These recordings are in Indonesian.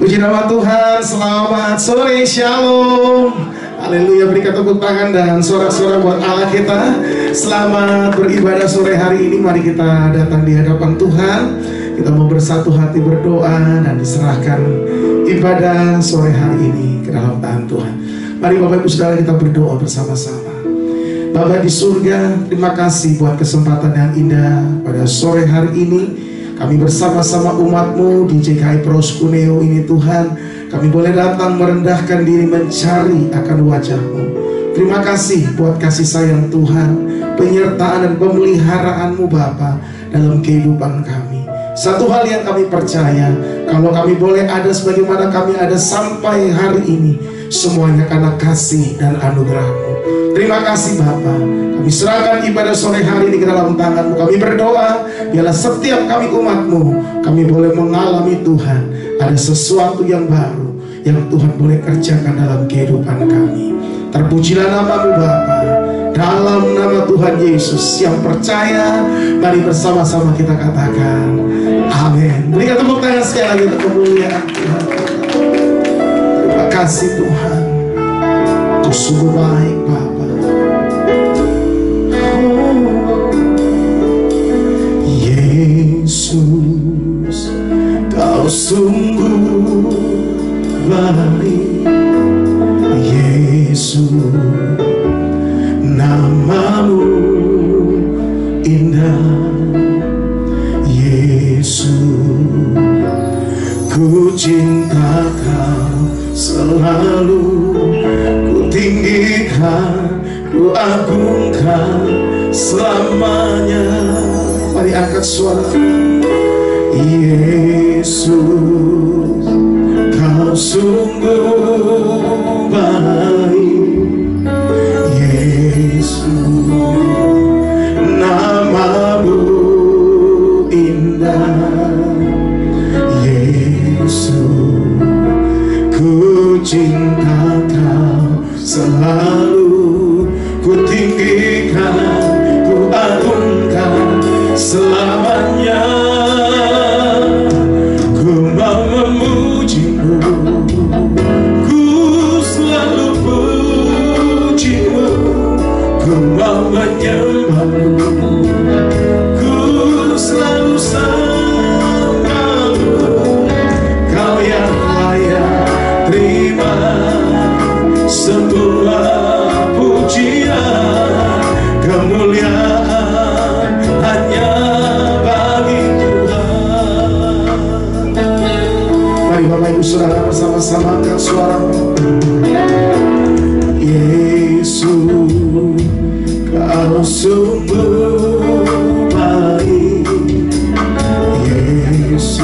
Puji nama Tuhan, selamat sore, shalom. Haleluya, berikan tepuk tangan dan sorak-sorak buat Allah kita. Selamat beribadah sore hari ini. Mari kita datang di hadapan Tuhan. Kita mau bersatu hati berdoa dan diserahkan ibadah sore hari ini ke dalam tangan Tuhan. Mari Bapak Ibu Saudara kita berdoa bersama-sama. Bapa di surga, terima kasih buat kesempatan yang indah pada sore hari ini. Kami bersama-sama umat-Mu di JKI Pros Cuneo ini Tuhan, kami boleh datang merendahkan diri mencari akan wajah-Mu. Terima kasih buat kasih sayang Tuhan, penyertaan dan pemeliharaan-Mu Bapa dalam kehidupan kami. Satu hal yang kami percaya, kalau kami boleh ada sebagaimana kami ada sampai hari ini, semuanya karena kasih dan anugerah-Mu. Terima kasih Bapa. Kami serahkan ibadah sore hari ini ke dalam tangan-Mu. Kami berdoa, biarlah setiap kami umat-Mu, kami boleh mengalami Tuhan, ada sesuatu yang baru yang Tuhan boleh kerjakan dalam kehidupan kami. Terpujilah nama-Mu Bapa. Dalam nama Tuhan Yesus yang percaya, mari bersama-sama kita katakan amin. Berikan tepuk tangan sekali lagi untuk kemuliaan Tuhan. Terima kasih Tuhan, Kau sungguh baik Bapa. Yesus, Kau sungguh baik. Yesus, nama-Mu indah. Yesus, ku cinta Kau selalu, ku tinggikan, ku agungkan selamanya. Mari angkat suara. Yesus, Kau sungguh baik. Yesus, nama-Mu indah. Yesus, ku cinta Kau selalu, ku tinggikan, ku agungkan selamanya. Ku mau memuji-Mu, ku selalu puji-Mu. Ku mau menyembah-Mu, ku selalu sembah-Mu. Kau yang layak terima semua pujian, kemuliaan hanya bagi Tuhan. Mari Bapak Ibu Saudara bersama-sama angkat suara-Mu. Yesus, Kau sungguh baik. Yesus,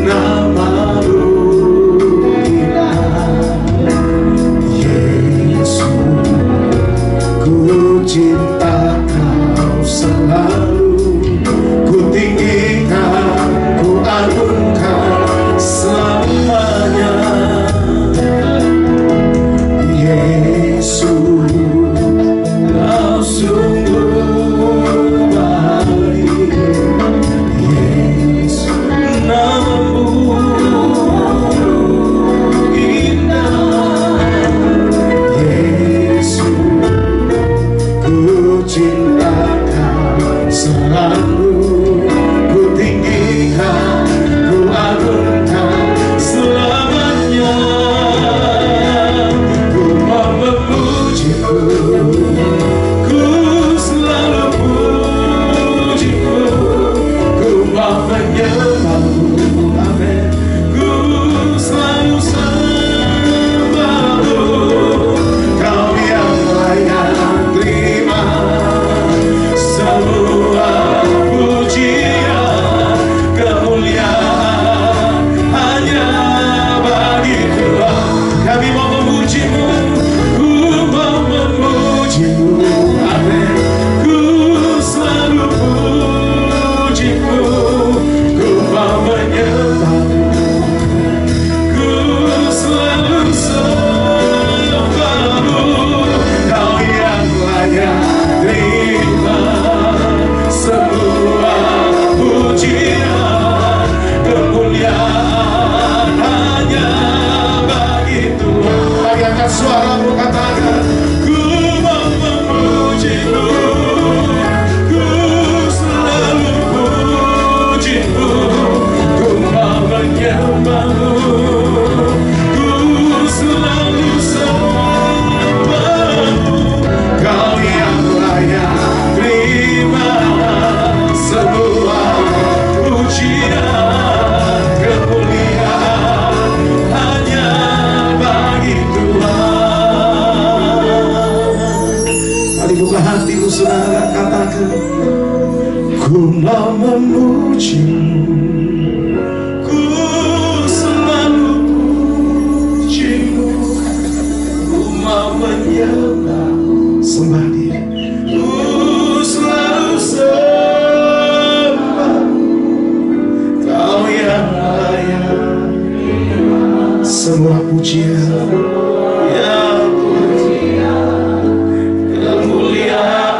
nama-Mu indah. Yesus, ku cinta Kau selalu, ku tinggikan, ku agungkan selamanya. Yesus, Kau sungguh baik. Yesus, nama-Mu indah. Yesus, ku cinta Kau selalu, ku tinggikan, ku agungkan selamanya. Ku mau memuji-Mu, ku selalu puji-Mu. Ku mau menyembah-Mu, amin. Ku selalu sembah-Mu. Kau yang layak terima semua pujian. Buka hatimu saudara, katakan, ku mau memujimu, ku selalu pujimu, ku mau menyembah, sembah Dia, ku selalu sembah, Kau yang layak semua pujian, ya kemuliaan.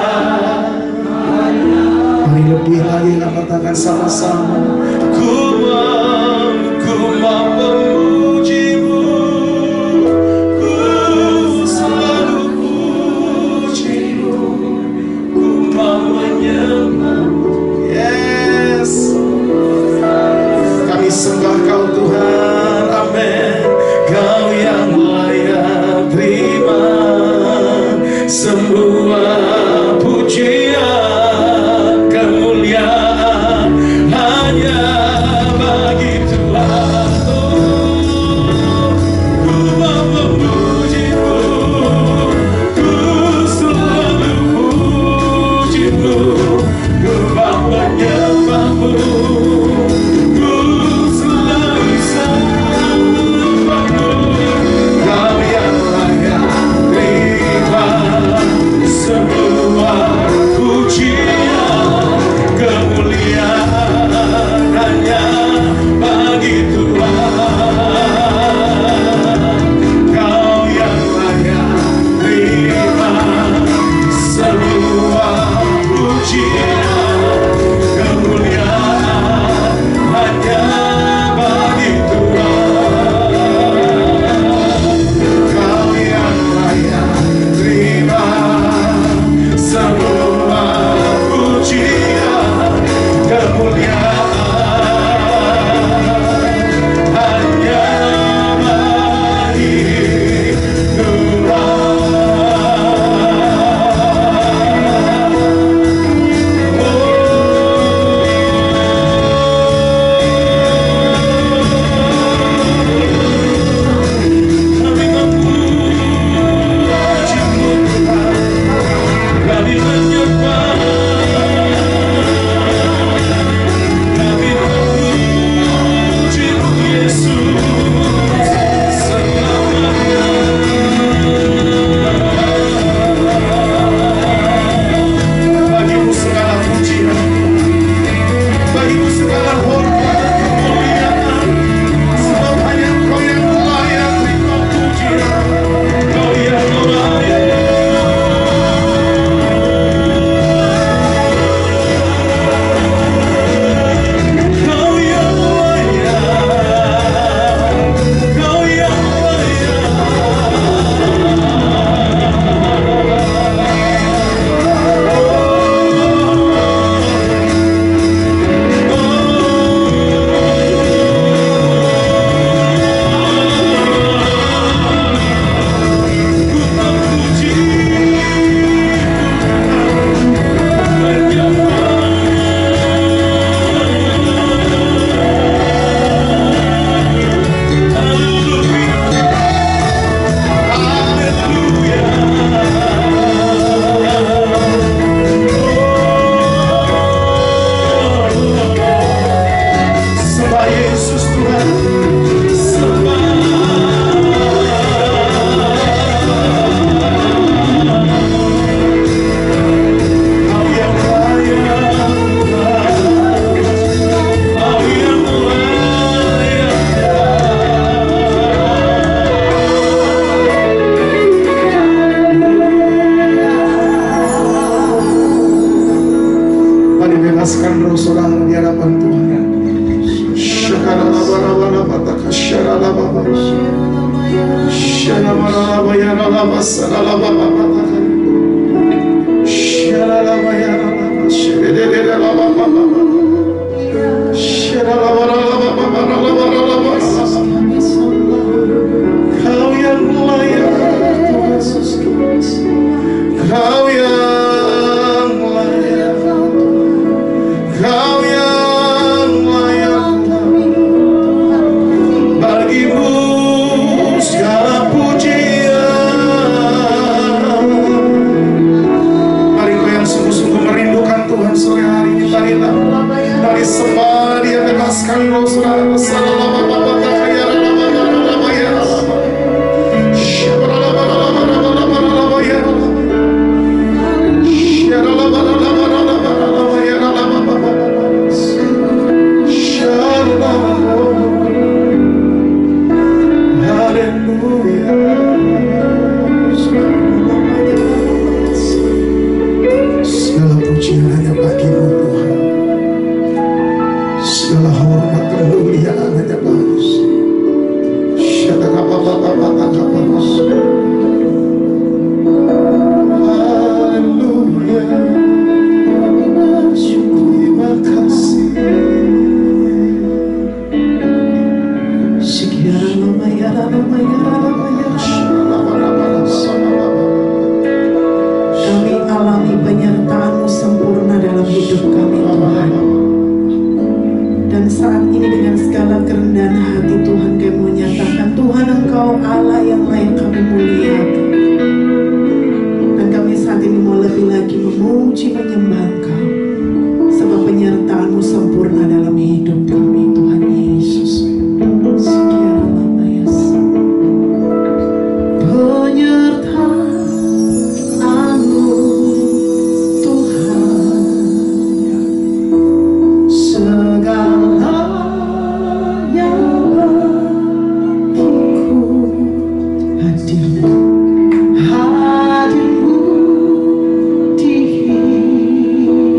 Mari lebih lagi kita katakan sama-sama, ku mau memujimu, ku selalu pujimu, ku mau menyembah. Yes, kami sembah Kau Tuhan, amin. Kau yang layak terima semua pujian, kemuliaan hanya bagi Tuhan. Ku mau memujimu, ku selalu pujimu, ku mau menyembahmu, ku selalu sembahmu. Kau yang layak terima semua pujian, kemuliaan hanya bagi Tuhan. Kau yang layak terima semua pujian, kemuliaan hanya bagi Tuhan. Kau yang layak terima semua pujian, kemuliaan hanya bagi Tuhan. Kami memujimu Tuhan, kami menyembah, kami memujimu Yesus selamanya. Bagimu segala pujian, bagimu segala hormat, kemuliaan, sebab hanya Kau yang layak terima pujian, Kau yang layak. Kau yang layak, Kau yang sembah Yesus Tuhan, sembah. Kau yang layak, Kau yang layak. Mari bebaskan roh saudara di hadapan Tuhan. Kau yang layak Tuhan, Kau yang layak, Kau yang layak. Bagimu segala pujian, kerendahan hati Tuhan kami mau nyatakan, Tuhan Engkau Allah yang layak kami muliakan. Dan kami saat ini mau lebih lagi memuji menyembah Engkau, sebab penyertaan-Mu sempurna dalam hidup kami Tuhan Yesus. Sekian lama ya penyertaan-Mu Tuhan, segala yang bagiku hadir-Mu di hidup.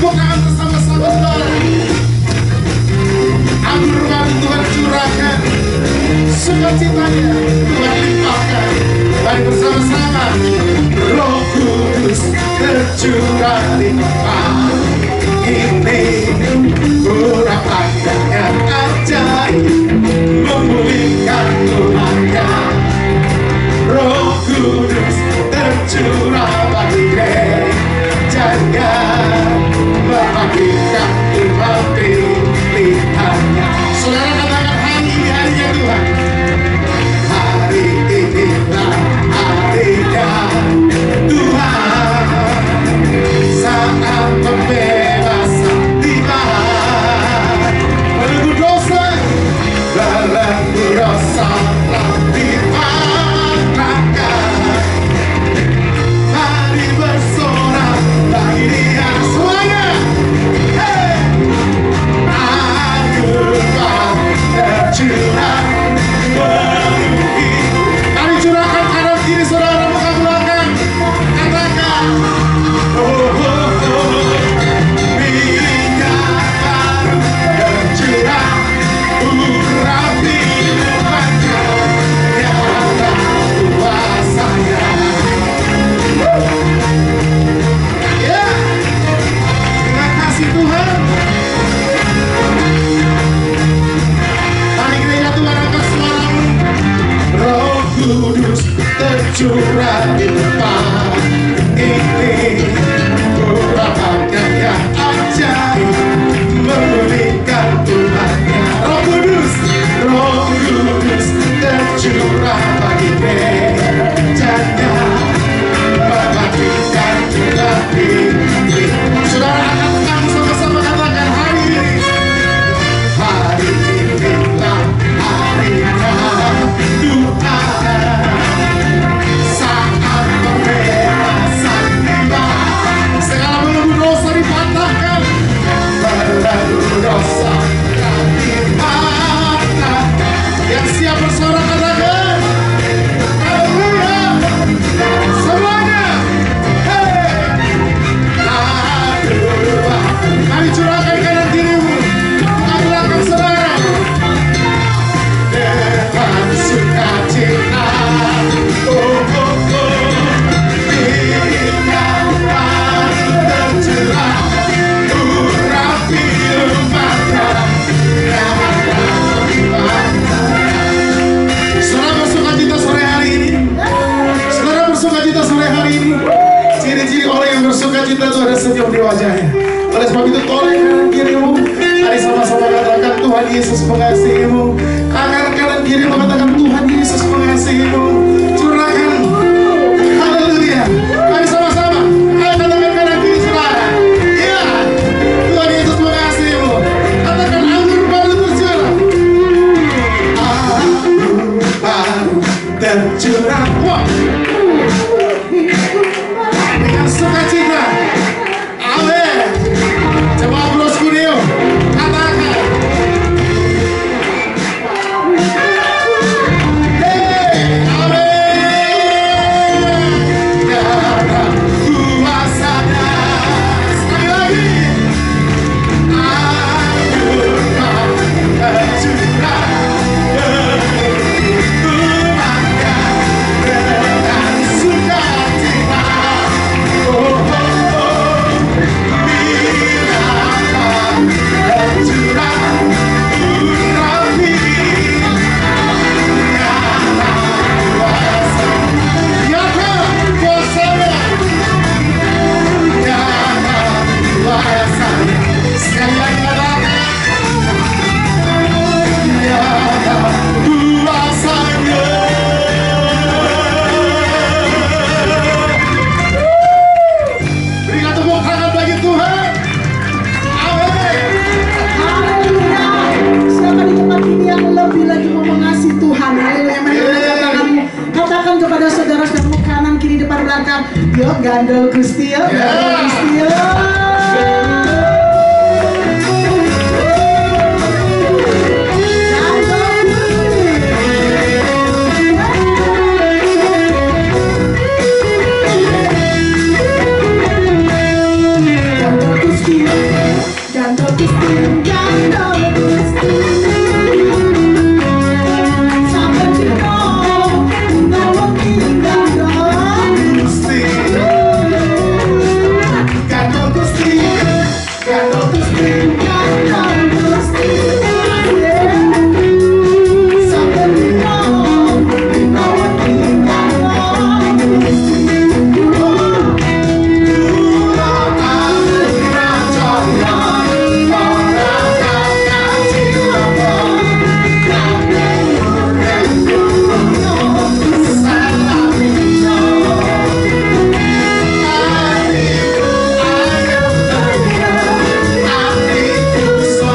tepuk tangan bersama-sama saudara. Anggur baru Tuhan curahkan, sukacitanya Tuhan limpahkan. Mari bersama-sama. Roh Kudus tercurah limpah ini, urapan yang ajaib memulihkan tulannya. Roh Kudus tercurah bagi gerejanya, membangkitkan umat pilihannya. Saudara katakan, hari ini harinya Tuhan. Hari inilah harinya Tuhan, saat pembebasan tiba. Belenggu dosa telah dipatahkan. Mari bersorak bagi Dia semuanya. Hey! Anugerah tercurah memenuhi. Mari curahkan kanan kiri saudara, muka belakang. Katakan, oh, oh, oh. Minyak baru tercurah, urapi umatnya, nyata kuasanya. Ya, terima kasih Tuhan. Mari gereja Tuhan angkat suaramu. Roh Kudus tercurah di depan ini, urapannya yang ajaib memulihkan tulannya. Roh Kudus tercurah bagi gerejanya, membangkitkan tulang ini. Saudara angkat tangan sama-sama katakan, hari ini inilah harinya Tuhan, saat pembebasan tiba. Segala belenggu dosa dipatahkan, belenggu dosa dipatahkan. Yang siap bersorak katakan, haleluya. Semuanya, hey. Aduh, mari curahkan kanan kirimu, buka belakang saudara. Dengan sukacita, oh, oh, oh. Minyak baru tercurah, urapi umatnya, nyata kuasanya. Saudara bersukacita sore hari ini. Saudara bersukacita sore hari ini. Ciri-ciri orang yang bersukacita itu ada senyum di wajahnya. Oleh sebab itu toleh kanan kirimu. Mari sama-sama katakan, Tuhan Yesus mengasihimu. Kanan kirimu katakan, Tuhan Yesus mengasihimu. Curahkan, haleluya. Mari sama-sama. Ayo katakan kanan kiri saudara. Ya, Tuhan Yesus mengasihimu. Katakan, anggur baru tercurah. Anggur baru tercurah. Wah. Dengan sukacita. Amin. Coba brosku Rio. Katakan. Hey, amin. Nyata kuasanya. Sekali lagi. Anggur baru tercurah. Umatnya dengan sukacita. Oh, oh, oh. Minyak baru tercurah, urapi nyata kuasanya. Nyata kuasanya. Nyata kuasanya. Sekali lagi katakan, nyata kuasanya. Berikan tepuk tangan bagi Tuhan. Amin. Haleluya. Siapa di tempat ini yang lebih lagi mau mengasihi Tuhan? Haleluya. Mari katakan kepada saudara-saudaramu kanan kiri depan belakang. Yuk gandol Gusti yuk. Gandol Gusti yuk. Gandol Gusti. So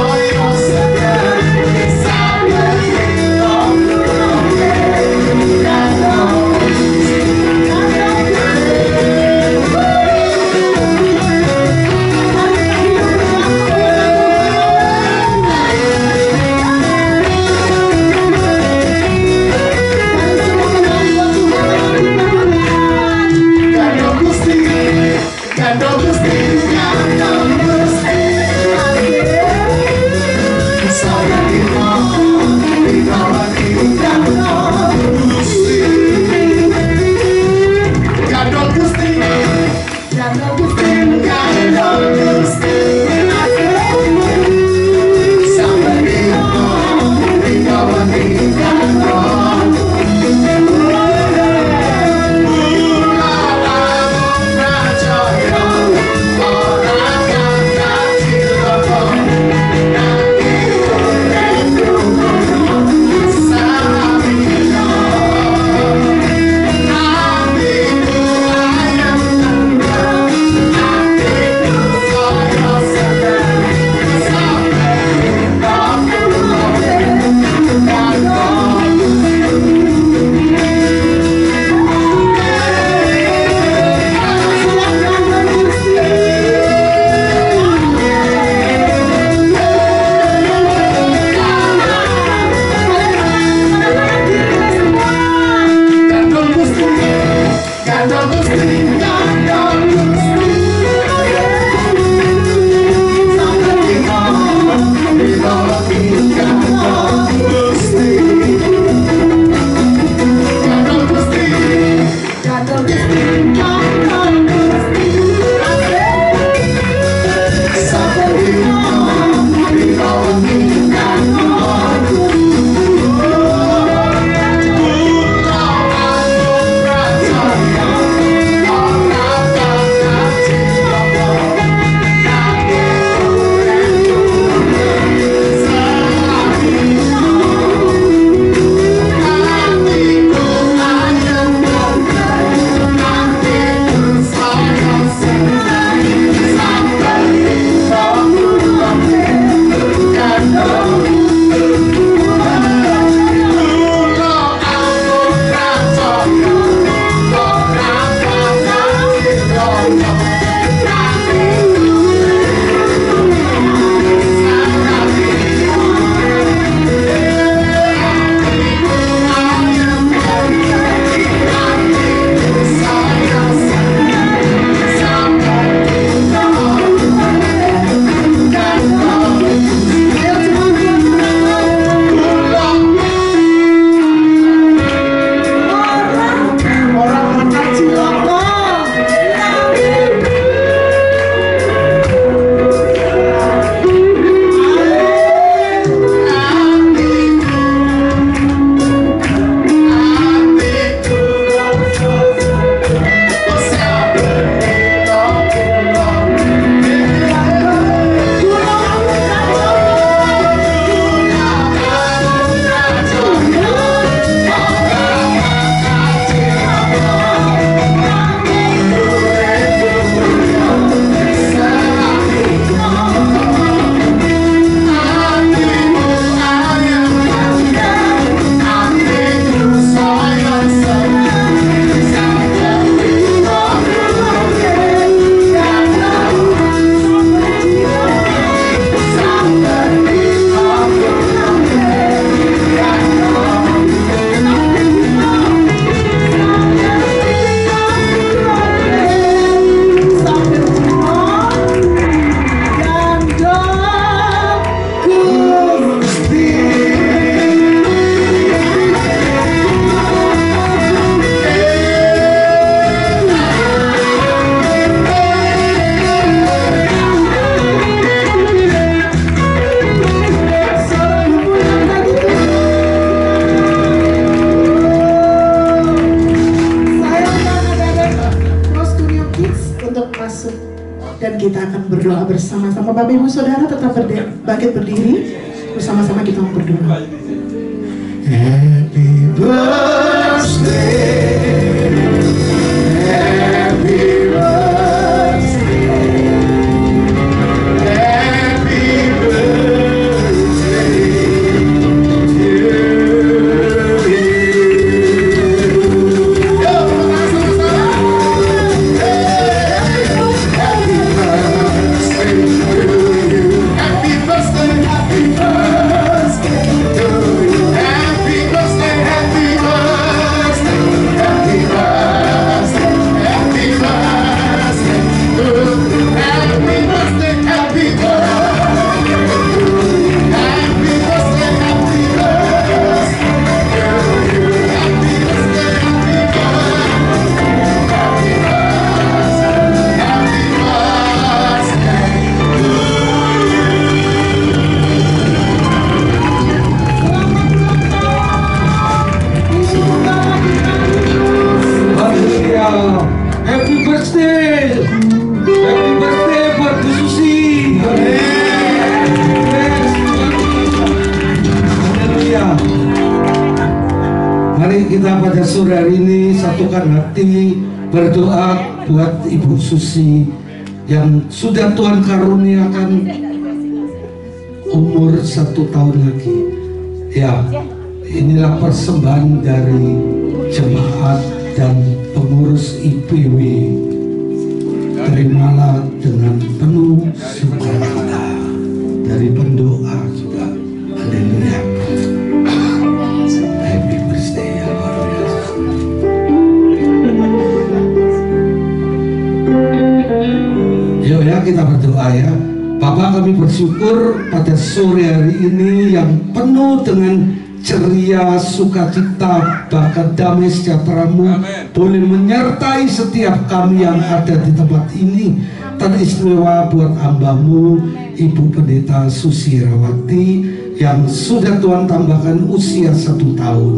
Bapak Ibu Saudara tetap bangkit berdiri, bersama-sama kita mau berdoa. Happy birthday, happy birthday, happy birthday to you. Yo, sama-sama. Happy birthday to you. Happy birthday, happy birthday to you. Happy birthday, happy birthday, happy birthday, happy birthday to you. Happy birthday, happy birthday to you. Happy birthday, happy birthday to you. Happy birthday, happy birthday, happy Haleluya. Happy birthday. Happy birthday buat Bu Susi. Haleluya. Mari kita pada sore hari ini satukan hati berdoa buat Ibu Susi yang sudah Tuhan karuniakan umur 1 tahun lagi. Ya, inilah persembahan dari jemaat dan pengurus IPW. Terimalah dengan penuh sukacita dari pendoa juga. Haleluya. Happy birthday ya, luar biasa. Yuk ya, kita berdoa ya. Bapak, kami bersyukur pada sore hari ini yang penuh dengan ceria, sukacita, bahkan damai sejahtera-Mu boleh menyertai setiap kami yang ada di tempat ini. Teristimewa buat hamba-Mu Ibu Pendeta Susi Herawati yang sudah Tuhan tambahkan usia 1 tahun.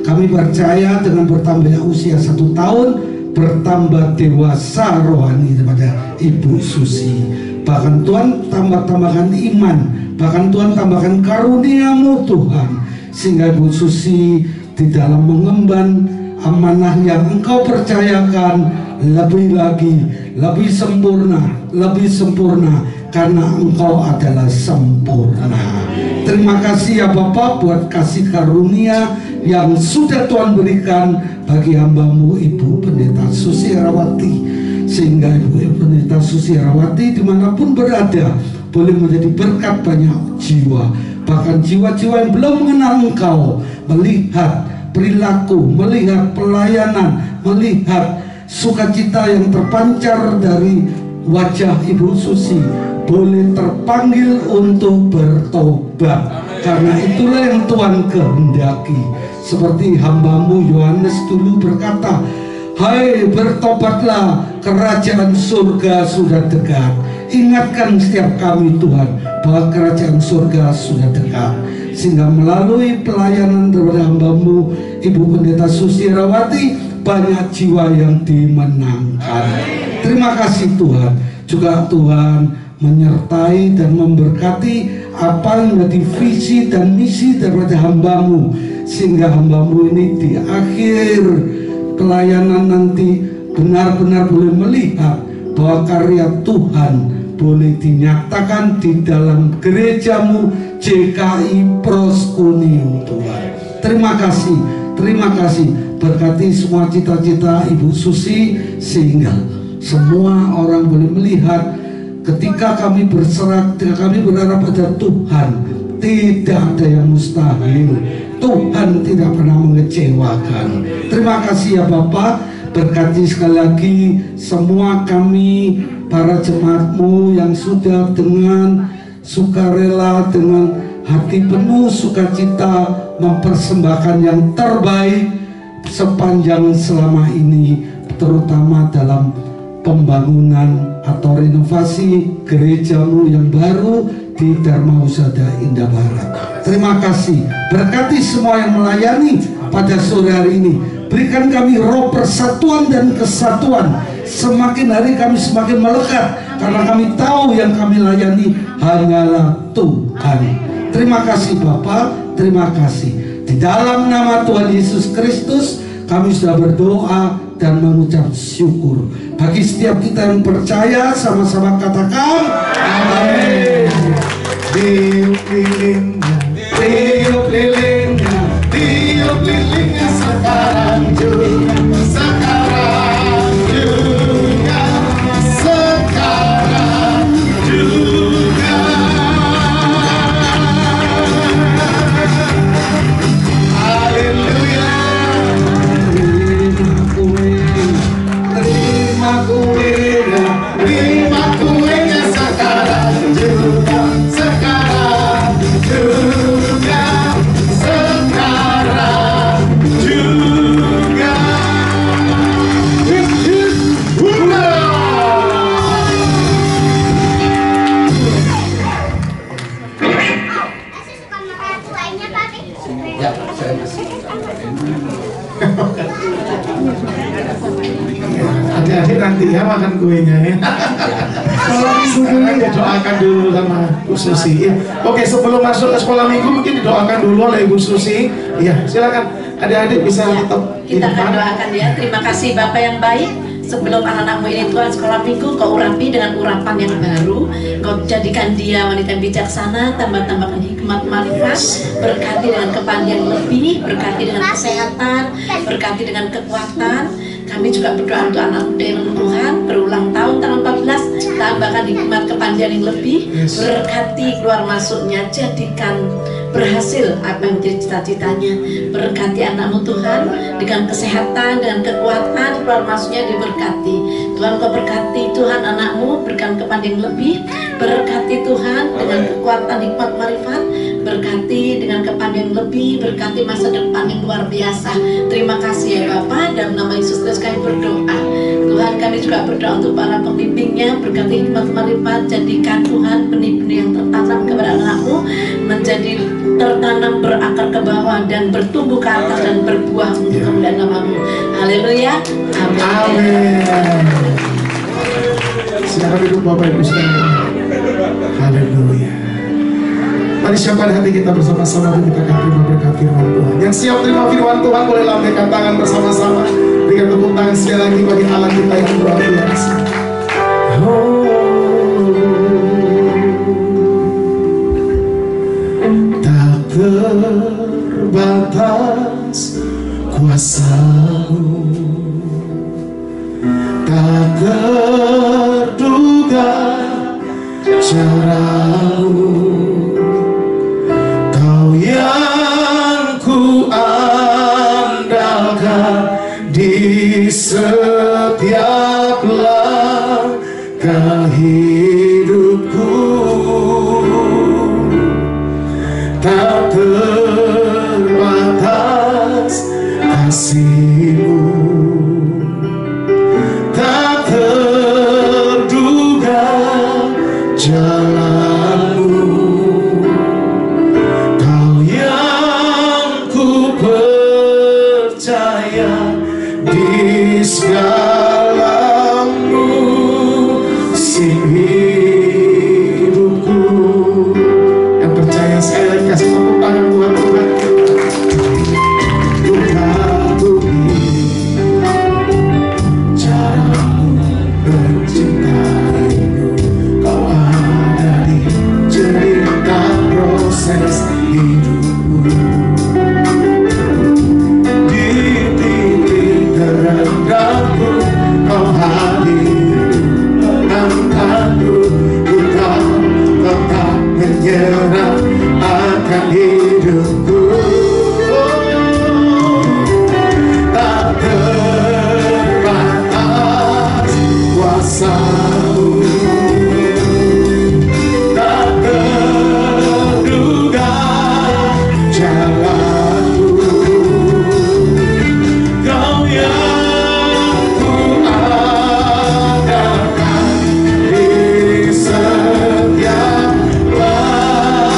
Kami percaya dengan bertambahnya usia 1 tahun, bertambah dewasa rohani kepada Ibu Susi. Bahkan Tuhan tambahkan iman, bahkan Tuhan tambahkan karunia-Mu Tuhan, sehingga Ibu Susi di dalam mengemban amanah yang Engkau percayakan lebih lagi, lebih sempurna karena Engkau adalah sempurna. Terima kasih ya Bapak buat kasih karunia yang sudah Tuhan berikan bagi hamba-Mu Ibu Pendeta Susi Herawati, sehingga Ibu Pendeta Susi Herawati dimanapun berada boleh menjadi berkat banyak jiwa, bahkan jiwa-jiwa yang belum mengenal Engkau, melihat perilaku, melihat pelayanan, melihat sukacita yang terpancar dari wajah Ibu Susi, boleh terpanggil untuk bertobat. Karena itulah yang Tuhan kehendaki. Seperti hamba-Mu Yohanes dulu berkata, hai bertobatlah, kerajaan surga sudah dekat. Ingatkan setiap kami Tuhan bahwa kerajaan surga sudah dekat, sehingga melalui pelayanan daripada hamba-Mu Ibu Pendeta Susi Herawati banyak jiwa yang dimenangkan. Terima kasih Tuhan. Juga Tuhan menyertai dan memberkati apa yang menjadi visi dan misi daripada hamba-Mu, sehingga hamba-Mu ini di akhir pelayanan nanti benar-benar boleh melihat bahwa karya Tuhan boleh dinyatakan di dalam gereja-Mu JKI Proskunium Tuhan. Terima kasih, berkati semua cita-cita Ibu Susi, sehingga semua orang boleh melihat ketika kami berserah, ketika kami berharap pada Tuhan, tidak ada yang mustahil. Tuhan tidak pernah mengecewakan. Terima kasih ya Bapak, berkati sekali lagi semua kami para jemaat-Mu yang sudah dengan sukarela, dengan hati penuh sukacita mempersembahkan yang terbaik sepanjang selama ini, terutama dalam pembangunan atau renovasi gereja-Mu yang baru di Dharma Husada Indah Barat. Terima kasih, berkati semua yang melayani pada sore hari ini. Berikan kami roh persatuan dan kesatuan, semakin hari kami semakin melekat, karena kami tahu yang kami layani hanyalah Tuhan. Terima kasih Bapak, terima kasih. Di dalam nama Tuhan Yesus Kristus kami sudah berdoa dan mengucap syukur. Bagi setiap kita yang percaya, sama-sama katakan amin. Tiup lilingnya, tiup lilingnya, tiup lilingnya sekarang juga, sekarang juga, sekarang juga. Haleluya. Terima kuenya, terima kuenya sekarang juga, sekarang juga, sekarang juga. Ya, saya masih. Adik-adik nanti ya makan kuenya ya. Sekarang didoakan dulu sama Bu Susi ya. Oke, sebelum masuk ke sekolah minggu mungkin didoakan dulu oleh Bu Susi. Iya, silakan adik-adik bisa tetap di Kita akan depan. doakan ya. Terima kasih Bapak yang baik. Sebelum anak-anakmu ini Tuhan sekolah minggu, kau urapi dengan urapan yang baru. Kau jadikan dia wanita yang bijaksana, tambah-tambahkan hikmat marifat, berkati dengan kepandian lebih, berkati dengan kesehatan, berkati dengan kekuatan. Kami juga berdoa untuk anak muda yang Tuhan berulang tahun tanggal 14, tambahkan hikmat kepandian yang lebih, berkati keluar masuknya, jadikan berhasil apa yang menjadi cita-citanya. Berkati anakmu Tuhan dengan kesehatan, dengan kekuatan, keluar masuknya diberkati. Tuhan kau berkati Tuhan anakmu, berikan kepandian lebih, berkati Tuhan dengan kekuatan hikmat marifat, berkati dengan kepandian lebih, berkati masa depan yang luar biasa. Terima kasih ya Bapak, dalam nama Yesus Kristus kami berdoa. Tuhan kami juga berdoa untuk para pembimbingnya, berkati hikmat marifat, jadikan Tuhan benih-benih yang tertanam kepada anakmu menjadi tertanam berakar ke bawah dan bertumbuh ke atas dan berbuah untuk kemuliaan namamu. Haleluya. Amin. Amin. Silakan duduk Bapak Ibu sekalian. Haleluya. Mari siapkan hati kita bersama-sama dan kita akan terima berkat firman Tuhan. Yang siap terima firman Tuhan boleh lambaikan tangan bersama-sama. Berikan tepuk tangan sekali lagi bagi Allah kita yang luar biasa. Tak terbatas kuasa-Mu, tak terduga cara-Mu. Kau yang ku andalkan di setiap langkah hidupku. Tak terbatas kasih-Mu, tak terduga jalan-Mu. Kau yang ku percaya di segala musim hidupku. Yang percaya sekali lagi kasih tepuk tangan buat Tuhan. Ku kagumi cara-Mu mencintaiku. Kau ada di cerita proses hidupku. Di titik terendahku Kau hadir angkatku. Ku tak tetap menyerah akan hidupku. Tak terbatas kuasa-Mu, tak terduga jalan-Mu. Kau yang ku andalkan di setiap langkah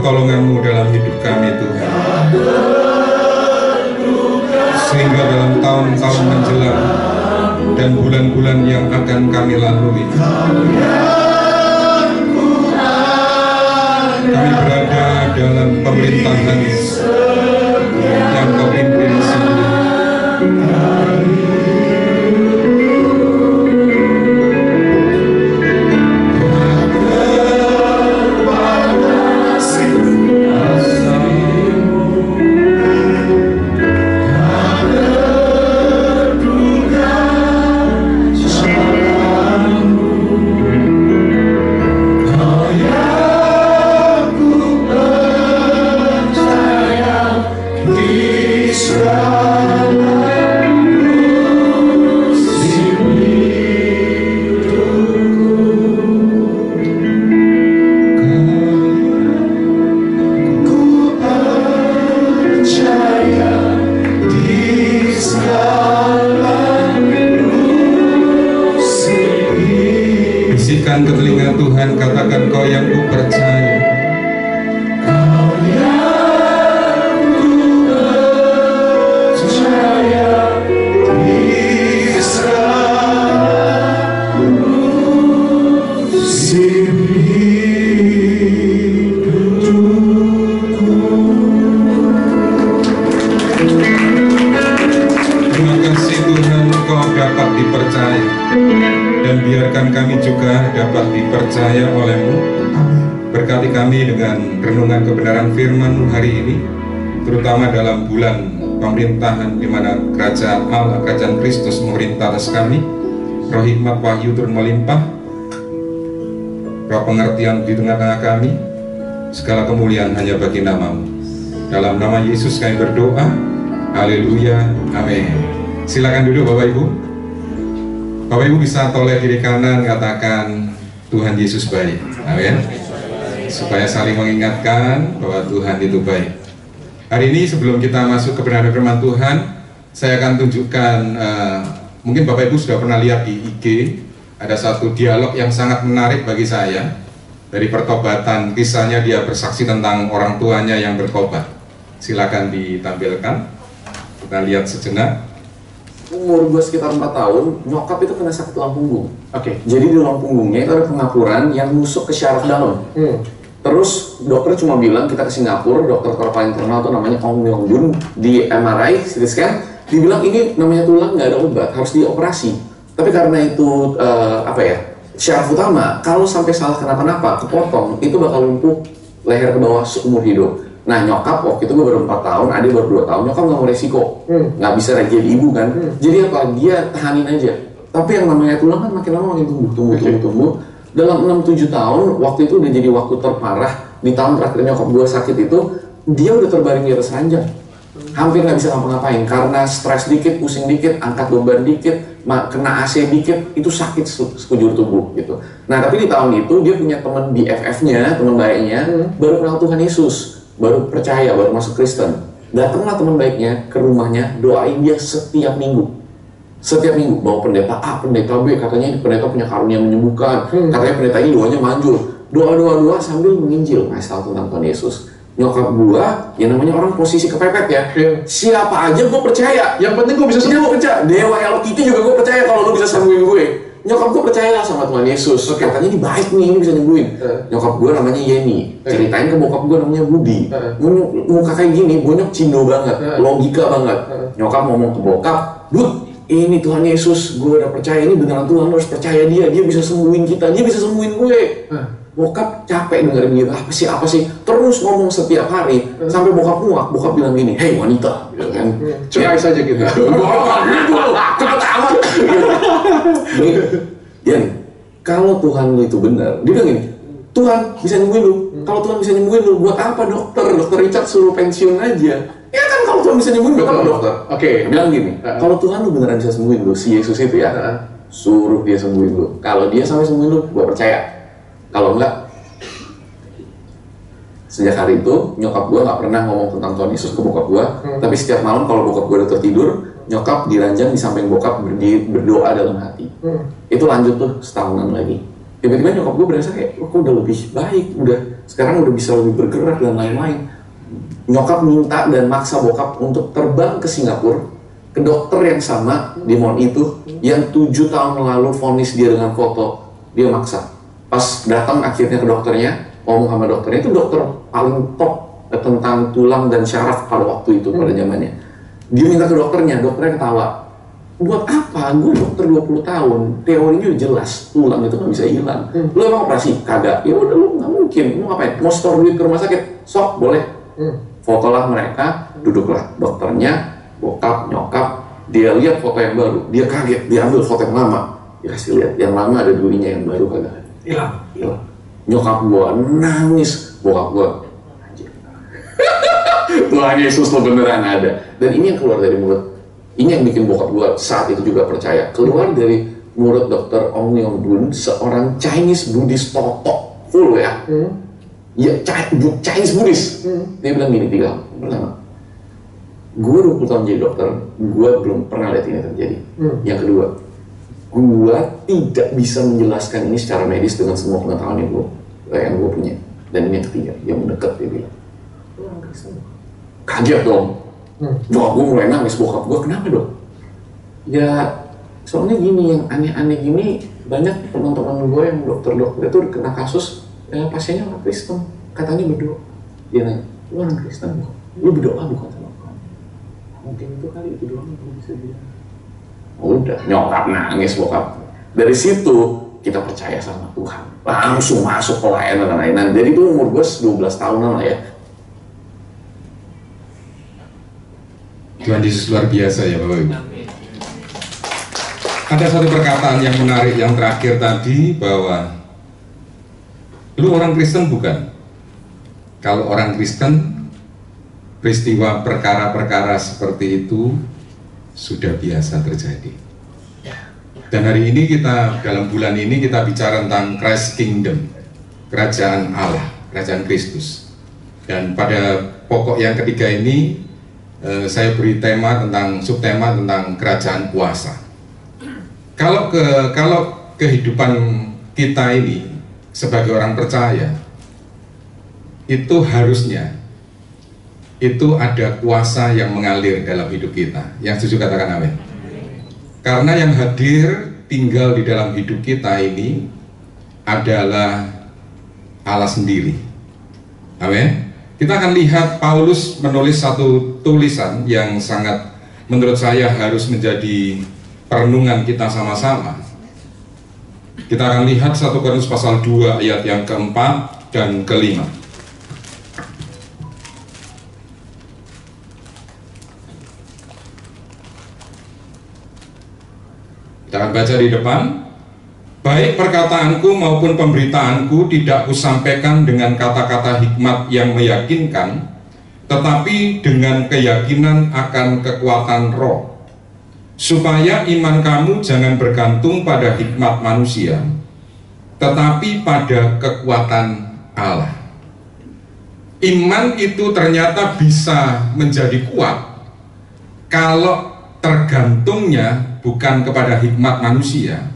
pertolongan-Mu dalam hidup kami Tuhan, sehingga dalam tahun-tahun menjelang dan bulan-bulan yang akan kami lalui, kami berada dalam pemerintahan yang Kau pimpin sendiri. Bisikan ke telinga Tuhan, katakan Kau yang ku percaya. Dapat dipercaya, dan biarkan kami juga dapat dipercaya oleh-Mu. Berkati kami dengan renungan kebenaran firman-Mu hari ini, terutama dalam bulan pemerintahan di mana kerajaan Allah, kerajaan Kristus memerintah atas kami. Roh hikmat wahyu turun melimpah, roh pengertian di tengah-tengah kami. Segala kemuliaan hanya bagi nama-Mu. Dalam nama Yesus kami berdoa. Haleluya, amin. Silakan duduk Bapak Ibu. Bapak Ibu bisa toleh kiri kanan, katakan Tuhan Yesus baik. Amin. Supaya saling mengingatkan bahwa Tuhan itu baik. Hari ini sebelum kita masuk ke kebenaran firman Tuhan, saya akan tunjukkan, mungkin Bapak Ibu sudah pernah lihat di IG, ada satu dialog yang sangat menarik bagi saya. Dari pertobatan, kisahnya dia bersaksi tentang orang tuanya yang bertobat. Silakan ditampilkan. Kita lihat sejenak. Umur gue sekitar 4 tahun, nyokap itu kena sakit tulang punggung. Jadi di tulang punggungnya itu ada pengapuran yang nusuk ke syaraf dalam. Terus dokter cuma bilang kita ke Singapura, dokter paling terkenal tuh namanya Ong Myong Bun, di MRI, CT scan, dibilang ini namanya tulang nggak ada obat, harus dioperasi. Tapi karena itu syaraf utama, kalau sampai salah kenapa-napa, kepotong, itu bakal lumpuh leher ke bawah seumur hidup. Nah nyokap waktu itu gue baru 4 tahun, adik baru 2 tahun, nyokap nggak mau resiko, nggak bisa jadi ibu kan, jadi apa, dia tahanin aja. Tapi yang namanya tulang kan makin lama makin tumbuh. Dalam 6-7 tahun, waktu itu udah jadi waktu terparah. Di tahun terakhir nyokap gue sakit itu, dia udah terbaring di atas ranjang, hampir nggak bisa ngapa-ngapain, karena stres dikit, pusing dikit, angkat beban dikit, kena AC dikit, itu sakit sekujur tubuh gitu. Nah tapi di tahun itu dia punya teman BFF-nya, teman baiknya, baru kenal Tuhan Yesus, baru percaya, baru masuk Kristen. Datanglah teman baiknya ke rumahnya, doain dia setiap minggu. Setiap minggu, bawa pendeta A, pendeta B, katanya pendeta punya karunia menyembuhkan, katanya pendeta ini doanya manjur. Doa sambil menginjil, ngasih tahu tentang Tuhan Yesus. Nyokap gua, ya namanya orang posisi kepepet ya, siapa aja gua percaya. Yang penting gua bisa sembuh. Gua percaya, Dewa Hello Kitty juga gua percaya kalau lu bisa sembuhin gue. Nyokap gue percaya sama Tuhan Yesus, katanya ini baik nih, ini bisa nyembuhin. Nyokap gue namanya Yeni, ceritain ke bokap gue namanya Budi. Muka kayak gini, bonyok cindo banget, logika banget. Nyokap ngomong ke bokap, Bud, ini Tuhan Yesus, gue udah percaya, ini beneran Tuhan, harus percaya dia bisa sembuhin kita, dia bisa sembuhin gue. Bokap capek dengerin gitu, apa sih, terus ngomong setiap hari, sampai bokap muak, bokap bilang gini, hei wanita, gitu kan, cerai saja gitu. Cepet amat. Jadi, kalau Tuhan lu itu benar, dia bilang gini, Tuhan bisa nyembuhin lu, kalau Tuhan bisa nyembuhin lu, buat apa dokter Richard suruh pensiun aja? Ya kan kalau Tuhan bisa nyembuhin, buat apa dokter? Dia bilang gini, kalau Tuhan lu beneran bisa sembuhin lu, si Yesus itu ya, suruh dia sembuhin lu. Kalau dia sampai sembuhin lu, gua percaya. Kalau enggak, sejak hari itu nyokap gue nggak pernah ngomong tentang Tuhan Yesus ke bokap gue. Tapi setiap malam kalau bokap gue udah tertidur, nyokap di ranjang di samping bokap berdoa dalam hati. Itu lanjut tuh setahunan lagi. Tiba-tiba nyokap gue berasa kayak, kok udah lebih baik, sekarang udah bisa lebih bergerak dan lain-lain. Nyokap minta dan maksa bokap untuk terbang ke Singapura, ke dokter yang sama di mall itu, yang 7 tahun lalu vonis dia dengan foto, dia maksa. Pas datang akhirnya ke dokternya, ngomong sama dokternya, itu dokter paling top tentang tulang dan syaraf pada waktu itu, pada zamannya. Dia minta ke dokternya ketawa. Buat apa? Gue dokter 20 tahun, teorinya udah jelas, tulang itu nggak bisa hilang. Lu emang operasi? Kagak. Ya udah, lu nggak mungkin. Lu ngapain? Mau store duit ke rumah sakit? Sok, boleh. Fotolah mereka, duduklah dokternya, bokap, nyokap, dia lihat foto yang baru, dia kaget, dia ambil foto yang lama, dia kasih lihat, yang lama ada durinya, yang baru kagak ada. Hilang. Nyokap gua nangis, bokap gua, anjir. Tuhan Yesus lo beneran ada. Dan ini yang keluar dari mulut. Ini yang bikin bokap gue saat itu juga percaya. Keluar dari mulut Dr. Ong Leong Dun, seorang Chinese Buddhist toto, full ya. Ya, Chinese Buddhist. Dia bilang gini, 3 pertama, gue 20 tahun jadi dokter, gue belum pernah lihat ini terjadi. Yang kedua, gue tidak bisa menjelaskan ini secara medis dengan semua pengetahuan yang gue punya. Dan ini yang ketiga, yang mendekat, dia bilang, kaget dong. Bokap gue mulai nangis, bokap gue, kenapa dong? Ya, soalnya gini, yang aneh-aneh gini, banyak teman-teman gue yang dokter-dokter itu kena kasus, pasiennya orang Kristen, katanya berdoa. Dia nanya, lu orang Kristen bukan? Lu berdoa bukan sama Tuhan? Mungkin itu kali, itu doang yang bisa bilang. Udah, nyokap nangis bokap. Dari situ, kita percaya sama Tuhan. Langsung masuk pelayanan dan lain-lain. Jadi itu umur gue 12 tahunan lah ya. Tuhan Yesus luar biasa ya Bapak Ibu. Ada satu perkataan yang menarik yang terakhir tadi, bahwa lu orang Kristen bukan? Kalau orang Kristen, peristiwa perkara-perkara seperti itu sudah biasa terjadi. Dan hari ini kita, dalam bulan ini kita bicara tentang Christ Kingdom, kerajaan Allah, kerajaan Kristus. Dan pada pokok yang ketiga ini, saya beri tema tentang subtema tentang kerajaan kuasa. Kalau kehidupan kita ini sebagai orang percaya, itu harusnya itu ada kuasa yang mengalir dalam hidup kita. Yang setuju katakan amin. Karena yang hadir tinggal di dalam hidup kita ini adalah Allah sendiri. Amin. Kita akan lihat Paulus menulis satu tulisan yang sangat menurut saya harus menjadi perenungan kita sama-sama. Kita akan lihat 1 Korintus pasal 2 ayat yang keempat dan kelima. Kita akan baca di depan. Baik perkataanku maupun pemberitaanku tidak kusampaikan dengan kata-kata hikmat yang meyakinkan, tetapi dengan keyakinan akan kekuatan roh, supaya iman kamu jangan bergantung pada hikmat manusia, tetapi pada kekuatan Allah. Iman itu ternyata bisa menjadi kuat kalau tergantungnya bukan kepada hikmat manusia,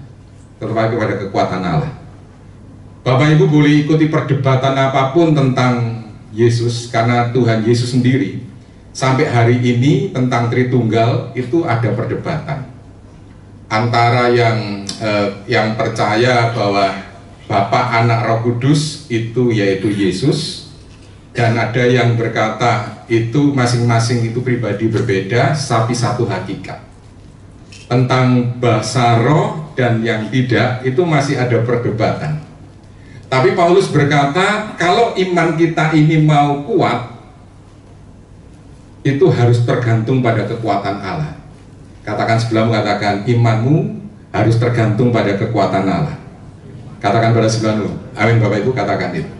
tetapi kepada kekuatan Allah. Bapak Ibu boleh ikuti perdebatan apapun tentang Yesus, karena Tuhan Yesus sendiri sampai hari ini tentang Tritunggal itu ada perdebatan antara yang percaya bahwa Bapa, Anak, Roh Kudus itu yaitu Yesus, dan ada yang berkata itu masing-masing itu pribadi berbeda tapi satu hakikat. Tentang bahasa roh dan yang tidak itu masih ada perdebatan. Tapi Paulus berkata, kalau iman kita ini mau kuat, itu harus tergantung pada kekuatan Allah. Katakan sebelahmu, katakan imanmu harus tergantung pada kekuatan Allah. Katakan pada sebelahmu, amin Bapak Ibu, katakan itu.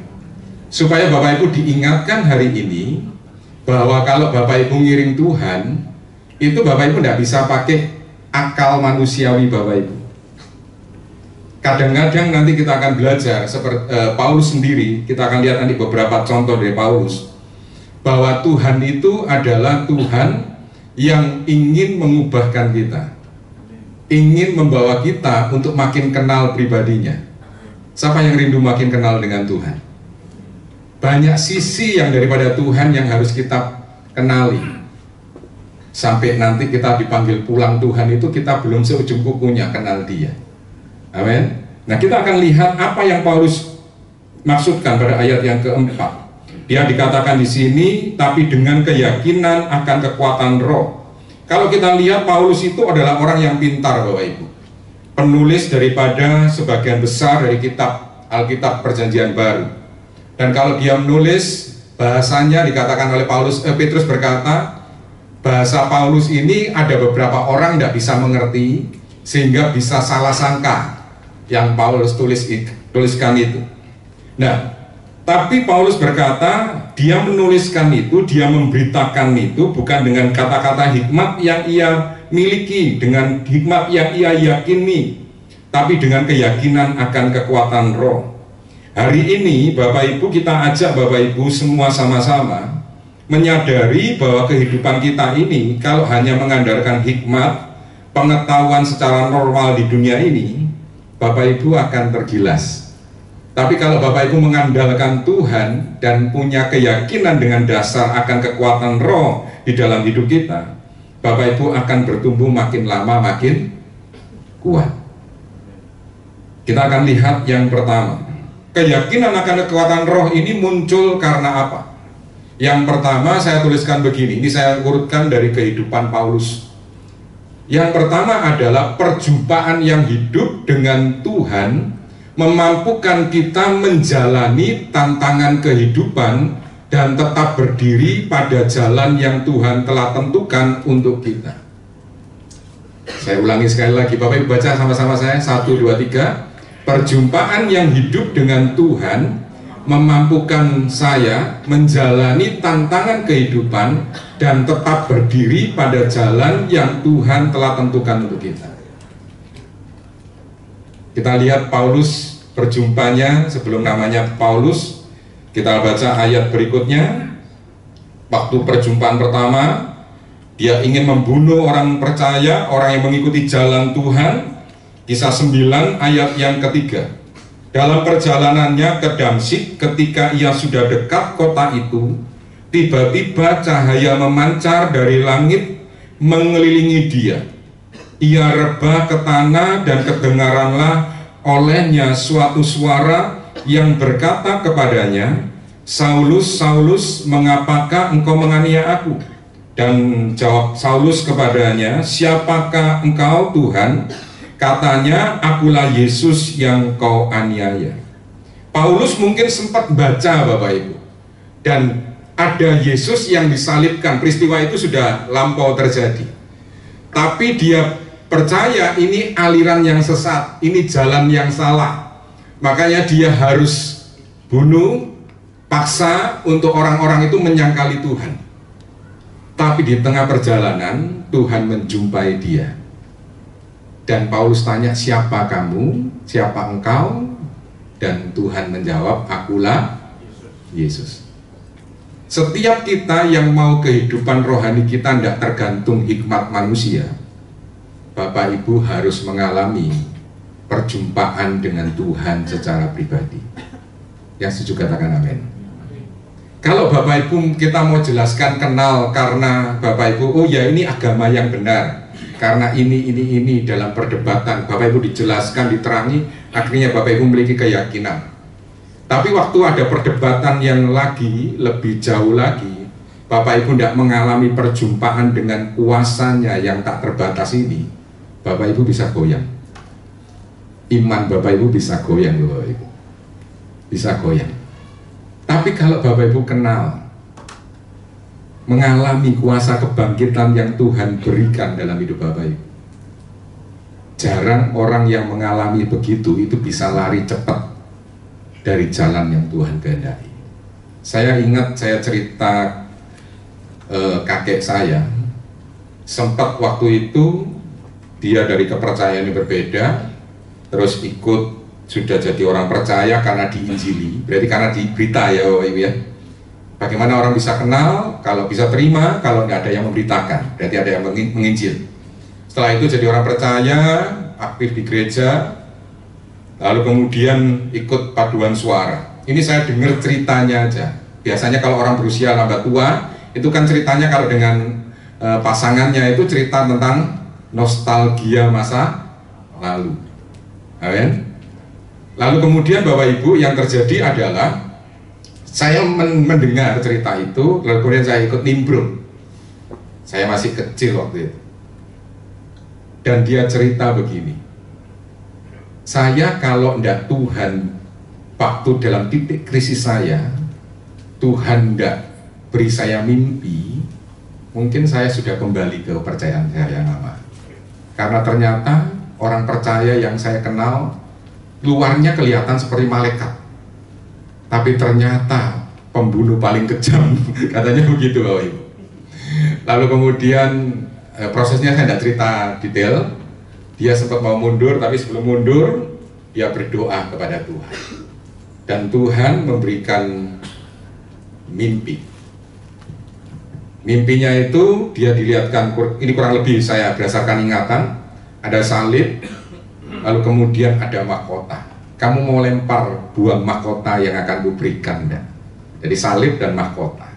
Supaya Bapak Ibu diingatkan hari ini bahwa kalau Bapak Ibu ngiring Tuhan, itu Bapak Ibu tidak bisa pakai akal manusiawi Bapak Ibu. Kadang-kadang nanti kita akan belajar seperti Paulus sendiri, kita akan lihat nanti beberapa contoh dari Paulus, bahwa Tuhan itu adalah Tuhan yang ingin mengubahkan kita, ingin membawa kita untuk makin kenal pribadinya. Siapa yang rindu makin kenal dengan Tuhan? Banyak sisi yang daripada Tuhan yang harus kita kenali. Sampai nanti kita dipanggil pulang Tuhan itu kita belum seujung kukunya kenal Dia. Amin. Nah, kita akan lihat apa yang Paulus maksudkan pada ayat yang keempat. Dia dikatakan di sini, tapi dengan keyakinan akan kekuatan roh. Kalau kita lihat, Paulus itu adalah orang yang pintar, Bapak Ibu. Penulis daripada sebagian besar dari kitab Alkitab Perjanjian Baru. Dan kalau dia menulis, bahasanya dikatakan oleh Petrus berkata, bahasa Paulus ini ada beberapa orang tidak bisa mengerti, sehingga bisa salah sangka yang Paulus tuliskan itu. Nah, tapi Paulus berkata, dia menuliskan itu, dia memberitakan itu bukan dengan kata-kata hikmat yang ia miliki, dengan hikmat yang ia yakini, tapi dengan keyakinan akan kekuatan roh. Hari ini Bapak Ibu, kita ajak Bapak Ibu semua sama-sama menyadari bahwa kehidupan kita ini kalau hanya mengandalkan hikmat, pengetahuan secara normal di dunia ini, Bapak Ibu akan tergilas. Tapi kalau Bapak Ibu mengandalkan Tuhan dan punya keyakinan dengan dasar akan kekuatan roh di dalam hidup kita, Bapak Ibu akan bertumbuh makin lama makin kuat. Kita akan lihat yang pertama. Keyakinan akan kekuatan roh ini muncul karena apa? Yang pertama saya tuliskan begini, ini saya urutkan dari kehidupan Paulus. Yang pertama adalah perjumpaan yang hidup dengan Tuhan memampukan kita menjalani tantangan kehidupan dan tetap berdiri pada jalan yang Tuhan telah tentukan untuk kita. Saya ulangi sekali lagi, Bapak Ibu baca sama-sama saya, 1, 2, 3. Perjumpaan yang hidup dengan Tuhan memampukan saya menjalani tantangan kehidupan dan tetap berdiri pada jalan yang Tuhan telah tentukan untuk kita. Kita lihat Paulus berjumpanya sebelum namanya Paulus. Kita baca ayat berikutnya. Waktu perjumpaan pertama, dia ingin membunuh orang percaya, orang yang mengikuti jalan Tuhan. Kisah 9 ayat yang ketiga. Dalam perjalanannya ke Damsyik, ketika ia sudah dekat kota itu, tiba-tiba cahaya memancar dari langit mengelilingi dia. Ia rebah ke tanah dan kedengaranlah olehnya suatu suara yang berkata kepadanya, Saulus, Saulus, mengapakah engkau menganiaya aku? Dan jawab Saulus kepadanya, siapakah engkau Tuhan? Katanya, akulah Yesus yang kau aniaya. Paulus mungkin sempat baca Bapak Ibu, dan ada Yesus yang disalibkan. Peristiwa itu sudah lampau terjadi, tapi dia percaya ini aliran yang sesat, ini jalan yang salah. Makanya dia harus bunuh, paksa untuk orang-orang itu menyangkali Tuhan. Tapi di tengah perjalanan Tuhan menjumpai dia. Dan Paulus tanya, siapa kamu? Siapa engkau? Dan Tuhan menjawab, akulah Yesus. Setiap kita yang mau kehidupan rohani kita tidak tergantung hikmat manusia, Bapak Ibu harus mengalami perjumpaan dengan Tuhan secara pribadi. Yang setuju katakan amin. Kalau Bapak Ibu kita mau jelaskan kenal karena Bapak Ibu, oh ya ini agama yang benar, karena ini dalam perdebatan Bapak Ibu dijelaskan, diterangi, akhirnya Bapak Ibu memiliki keyakinan. Tapi waktu ada perdebatan yang lagi lebih jauh lagi, Bapak Ibu tidak mengalami perjumpaan dengan kuasanya yang tak terbatas ini, Bapak Ibu bisa goyang. Iman Bapak Ibu bisa goyang, Bapak Ibu. Bisa goyang. Tapi kalau Bapak Ibu kenal, mengalami kuasa kebangkitan yang Tuhan berikan dalam hidup Bapak Ibu, jarang orang yang mengalami begitu itu bisa lari cepat dari jalan yang Tuhan kehendaki. Saya ingat, saya cerita kakek saya, sempat waktu itu dia dari kepercayaan yang berbeda, terus ikut, sudah jadi orang percaya karena diinjili, berarti karena di berita ya Bapak Ibu ya. Bagaimana orang bisa kenal? Kalau bisa terima, kalau nggak ada yang memberitakan, berarti ada yang menginjil. Setelah itu jadi orang percaya, aktif di gereja, lalu kemudian ikut paduan suara. Ini saya dengar ceritanya aja. Biasanya kalau orang berusia tambah tua, itu kan ceritanya kalau dengan pasangannya itu cerita tentang nostalgia masa lalu. Amen. Lalu kemudian Bapak Ibu, yang terjadi adalah saya mendengar cerita itu, lalu kemudian saya ikut nimbrung. Saya masih kecil waktu itu. Dan dia cerita begini, saya kalau ndak Tuhan, waktu dalam titik krisis saya, Tuhan ndak beri saya mimpi, mungkin saya sudah kembali ke kepercayaan saya yang lama. Karena ternyata orang percaya yang saya kenal, luarnya kelihatan seperti malaikat, tapi ternyata pembunuh paling kejam, katanya begitu Bapak Ibu. Lalu kemudian prosesnya saya tidak cerita detail. Dia sempat mau mundur, tapi sebelum mundur dia berdoa kepada Tuhan, dan Tuhan memberikan mimpi. Mimpinya itu dia dilihatkan, ini kurang lebih saya berdasarkan ingatan, ada salib, lalu kemudian ada mahkota. Kamu mau lempar buah mahkota yang akan kuberikan, enggak? Jadi salib dan mahkota.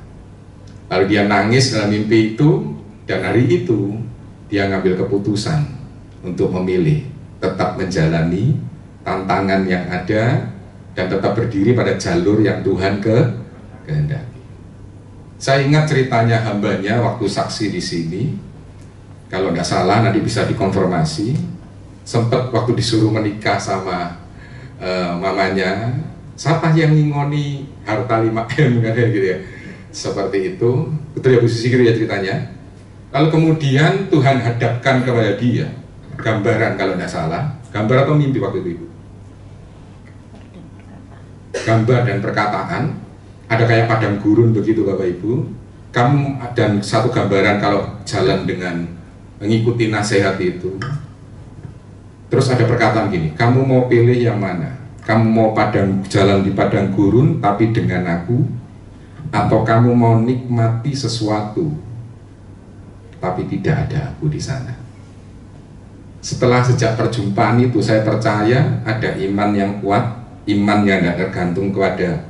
Lalu dia nangis dalam mimpi itu, dan hari itu dia ngambil keputusan untuk memilih tetap menjalani tantangan yang ada dan tetap berdiri pada jalur yang Tuhan kehendaki. Saya ingat ceritanya hambanya waktu saksi di sini, kalau nggak salah nanti bisa dikonfirmasi, sempat waktu disuruh menikah sama mamanya, siapa yang ngingoni harta 5M kan gitu ya, seperti itu, betul ya Bu Susi gitu ya ceritanya. Lalu kemudian Tuhan hadapkan kepada dia gambaran, kalau tidak salah, gambar atau mimpi waktu itu Ibu? Gambar dan perkataan, ada kayak padang gurun begitu Bapak Ibu. Kamu dan satu gambaran kalau jalan dengan mengikuti nasihat itu. Terus ada perkataan gini, kamu mau pilih yang mana? Kamu mau jalan di padang gurun tapi dengan aku, atau kamu mau nikmati sesuatu tapi tidak ada aku di sana? Setelah sejak perjumpaan itu saya percaya ada iman yang kuat, iman yang tidak tergantung kepada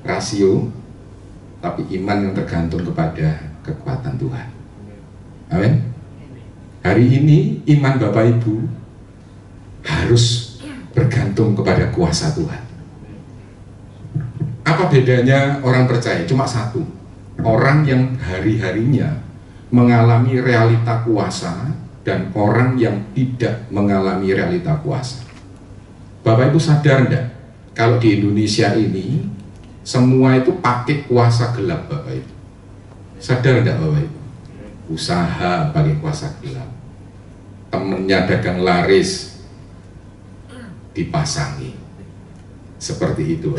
rasio, tapi iman yang tergantung kepada kekuatan Tuhan. Amin. Hari ini iman Bapak Ibu harus bergantung kepada kuasa Tuhan. Apa bedanya orang percaya? Cuma satu, orang yang hari-harinya mengalami realita kuasa dan orang yang tidak mengalami realita kuasa. Bapak Ibu sadar enggak, kalau di Indonesia ini semua itu pakai kuasa gelap Bapak Ibu? Sadar enggak Bapak Ibu? Usaha pakai kuasa gelap, temennya dagang laris dipasangi, seperti itu.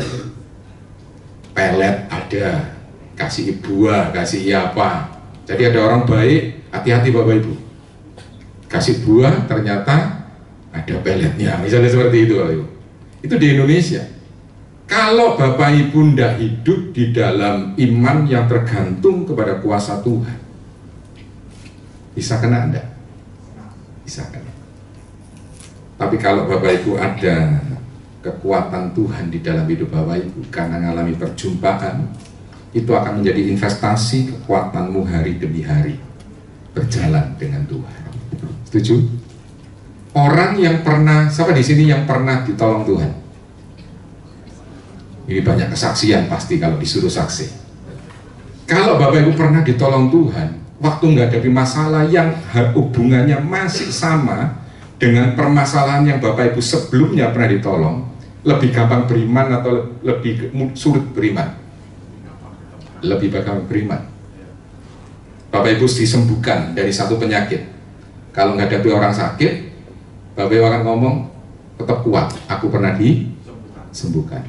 Pelet ada, kasih buah, kasih apa. Jadi ada orang baik, hati-hati Bapak Ibu, kasih buah ternyata ada peletnya, misalnya seperti itu Bapak Ibu. Itu di Indonesia. Kalau Bapak Ibu tidak hidup di dalam iman yang tergantung kepada kuasa Tuhan, bisa kena enggak? Bisa kena. Tapi kalau Bapak Ibu ada kekuatan Tuhan di dalam hidup Bapak Ibu karena mengalami perjumpaan, itu akan menjadi investasi kekuatanmu hari demi hari berjalan dengan Tuhan. Setuju? Orang yang pernah, siapa di sini yang pernah ditolong Tuhan? Ini banyak kesaksian pasti kalau disuruh saksi. Kalau Bapak Ibu pernah ditolong Tuhan, waktu menghadapi masalah yang hubungannya masih sama dengan permasalahan yang Bapak Ibu sebelumnya pernah ditolong, lebih gampang beriman atau lebih sulit beriman? Lebih gampang beriman. Bapak Ibu disembuhkan dari satu penyakit. Kalau menghadapi orang sakit, Bapak Ibu akan ngomong, tetap kuat, aku pernah disembuhkan.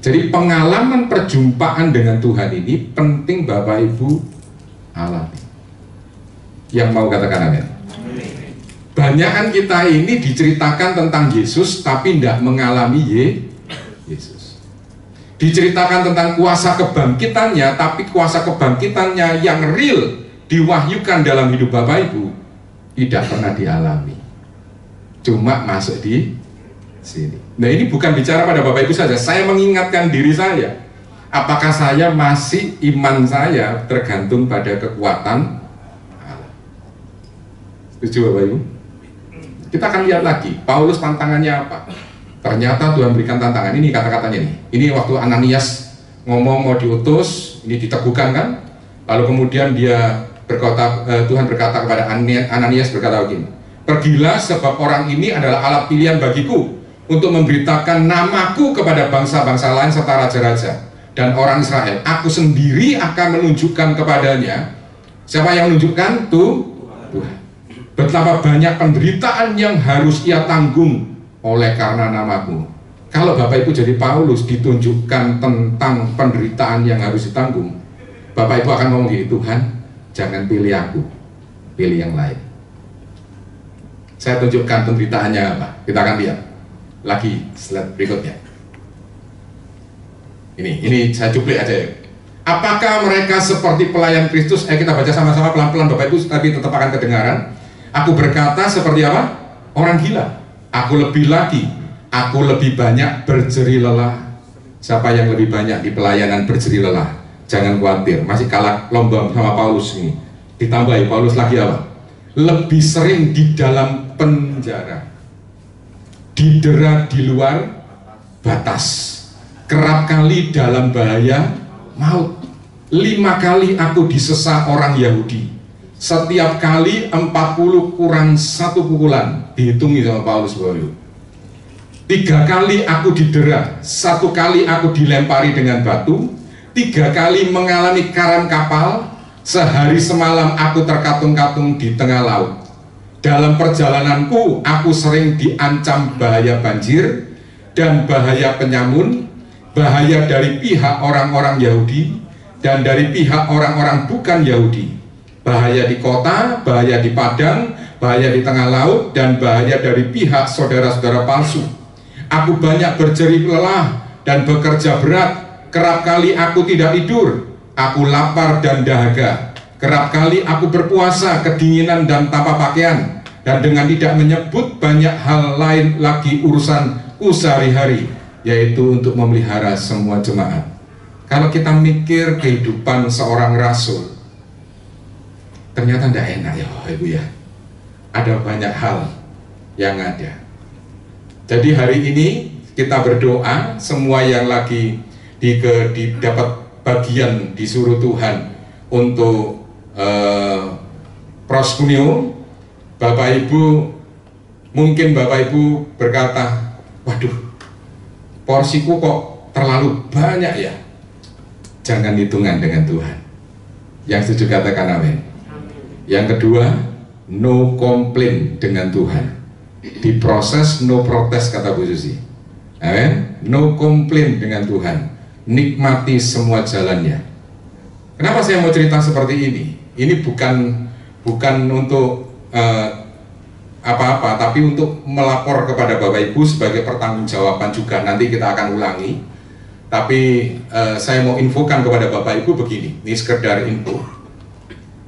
Jadi pengalaman perjumpaan dengan Tuhan ini penting Bapak Ibu alami. Yang mau katakan amin? Banyakan kita ini diceritakan tentang Yesus tapi tidak mengalami Yesus. Diceritakan tentang kuasa kebangkitannya, tapi kuasa kebangkitannya yang real diwahyukan dalam hidup Bapak Ibu tidak pernah dialami. Cuma masuk di sini. Nah, ini bukan bicara pada Bapak Ibu saja, saya mengingatkan diri saya. Apakah saya masih, iman saya tergantung pada kekuatan Allah? Setuju Bapak Ibu? Kita akan lihat lagi, Paulus tantangannya apa? Ternyata Tuhan berikan tantangan. Ini kata-katanya nih. Ini waktu Ananias ngomong mau diutus, ini diteguhkan kan? Lalu kemudian dia berkata, Tuhan berkata kepada Ananias berkata begini, pergilah sebab orang ini adalah alat pilihan bagiku untuk memberitakan namaku kepada bangsa-bangsa lain serta raja-raja dan orang Israel. Aku sendiri akan menunjukkan kepadanya. Siapa yang menunjukkan? Tuhan. Betapa banyak penderitaan yang harus ia tanggung oleh karena namaku. Kalau Bapak Ibu jadi Paulus ditunjukkan tentang penderitaan yang harus ditanggung, Bapak Ibu akan ngomong gini, Tuhan, jangan pilih aku, pilih yang lain. Saya tunjukkan penderitaannya apa. Kita akan lihat lagi slide berikutnya. Ini saya cuplik aja ya. Apakah mereka seperti pelayan Kristus? Kita baca sama-sama pelan-pelan Bapak Ibu, tapi tetap akan kedengaran. Aku berkata seperti apa? Orang gila. Aku lebih lagi, aku lebih banyak berjeri lelah. Siapa yang lebih banyak di pelayanan berjeri lelah? Jangan khawatir, masih kalah lomba sama Paulus ini. Ditambahi Paulus lagi apa? Lebih sering di dalam penjara, didera di luar batas, kerap kali dalam bahaya maut. 5 kali aku disesat orang Yahudi. Setiap kali 40 kurang 1 pukulan. Dihitungi sama Paulus Bayu. 3 kali aku didera, 1 kali aku dilempari dengan batu, 3 kali mengalami karam kapal, sehari semalam aku terkatung-katung di tengah laut. Dalam perjalananku aku sering diancam bahaya banjir dan bahaya penyamun, bahaya dari pihak orang-orang Yahudi dan dari pihak orang-orang bukan Yahudi, bahaya di kota, bahaya di padang, bahaya di tengah laut, dan bahaya dari pihak saudara-saudara palsu. Aku banyak berjeri lelah dan bekerja berat. Kerap kali aku tidak tidur, aku lapar dan dahaga. Kerap kali aku berpuasa, kedinginan dan tanpa pakaian, dan dengan tidak menyebut banyak hal lain lagi urusanku sehari-hari, yaitu untuk memelihara semua jemaat. Kalau kita mikir kehidupan seorang rasul, ternyata tidak enak ya Ibu ya. Ada banyak hal yang ada. Jadi hari ini kita berdoa, semua yang lagi dapat bagian disuruh Tuhan untuk proskuneo, Bapak Ibu, mungkin Bapak Ibu berkata, waduh, porsiku kok terlalu banyak ya. Jangan hitungan dengan Tuhan. Yang setuju katakan amin. Yang kedua, no complain dengan Tuhan. Diproses no protes kata Bu Susi. Amin. No complain dengan Tuhan. Nikmati semua jalannya. Kenapa saya mau cerita seperti ini? Ini bukan untuk apa-apa, tapi untuk melapor kepada Bapak Ibu sebagai pertanggungjawaban juga. Nanti kita akan ulangi. Tapi saya mau infokan kepada Bapak Ibu begini. Ini sekedar info.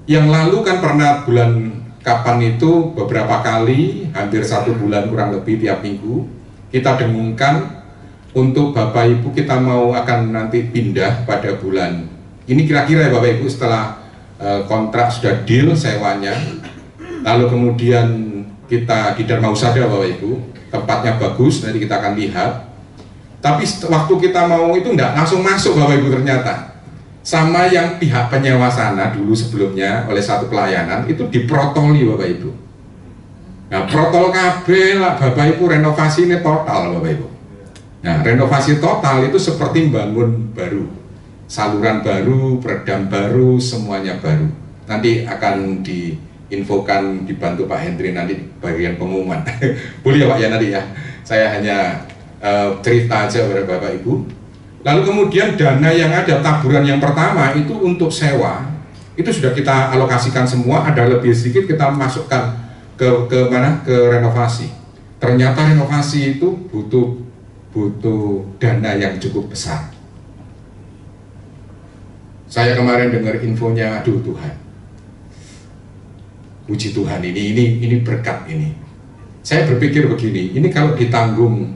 Yang lalu kan pernah bulan kapan itu beberapa kali, hampir 1 bulan kurang lebih tiap minggu, kita dengungkan untuk Bapak Ibu kita mau akan nanti pindah pada bulan ini kira-kira ya Bapak Ibu setelah kontrak sudah deal sewanya, lalu kemudian kita di Dharma Husada Bapak Ibu, tempatnya bagus, nanti kita akan lihat. Tapi waktu kita mau itu enggak langsung masuk Bapak Ibu, ternyata sama yang pihak penyewa sana dulu sebelumnya oleh satu pelayanan itu diprotoli Bapak Ibu. Nah protol KB lah Bapak Ibu, renovasi ini total Bapak Ibu. Nah renovasi total itu seperti bangun baru, saluran baru, peredam baru, semuanya baru. Nanti akan diinfokan, dibantu Pak Hendri nanti di bagian pengumuman. Boleh ya Pak ya nanti ya. Saya hanya cerita aja kepada Bapak Ibu. Lalu kemudian dana yang ada taburan yang pertama itu untuk sewa, itu sudah kita alokasikan semua, ada lebih sedikit kita masukkan ke mana? Ke renovasi. Ternyata renovasi itu butuh dana yang cukup besar. Saya kemarin dengar infonya, aduh Tuhan, puji Tuhan ini berkat ini. Saya berpikir begini, ini kalau ditanggung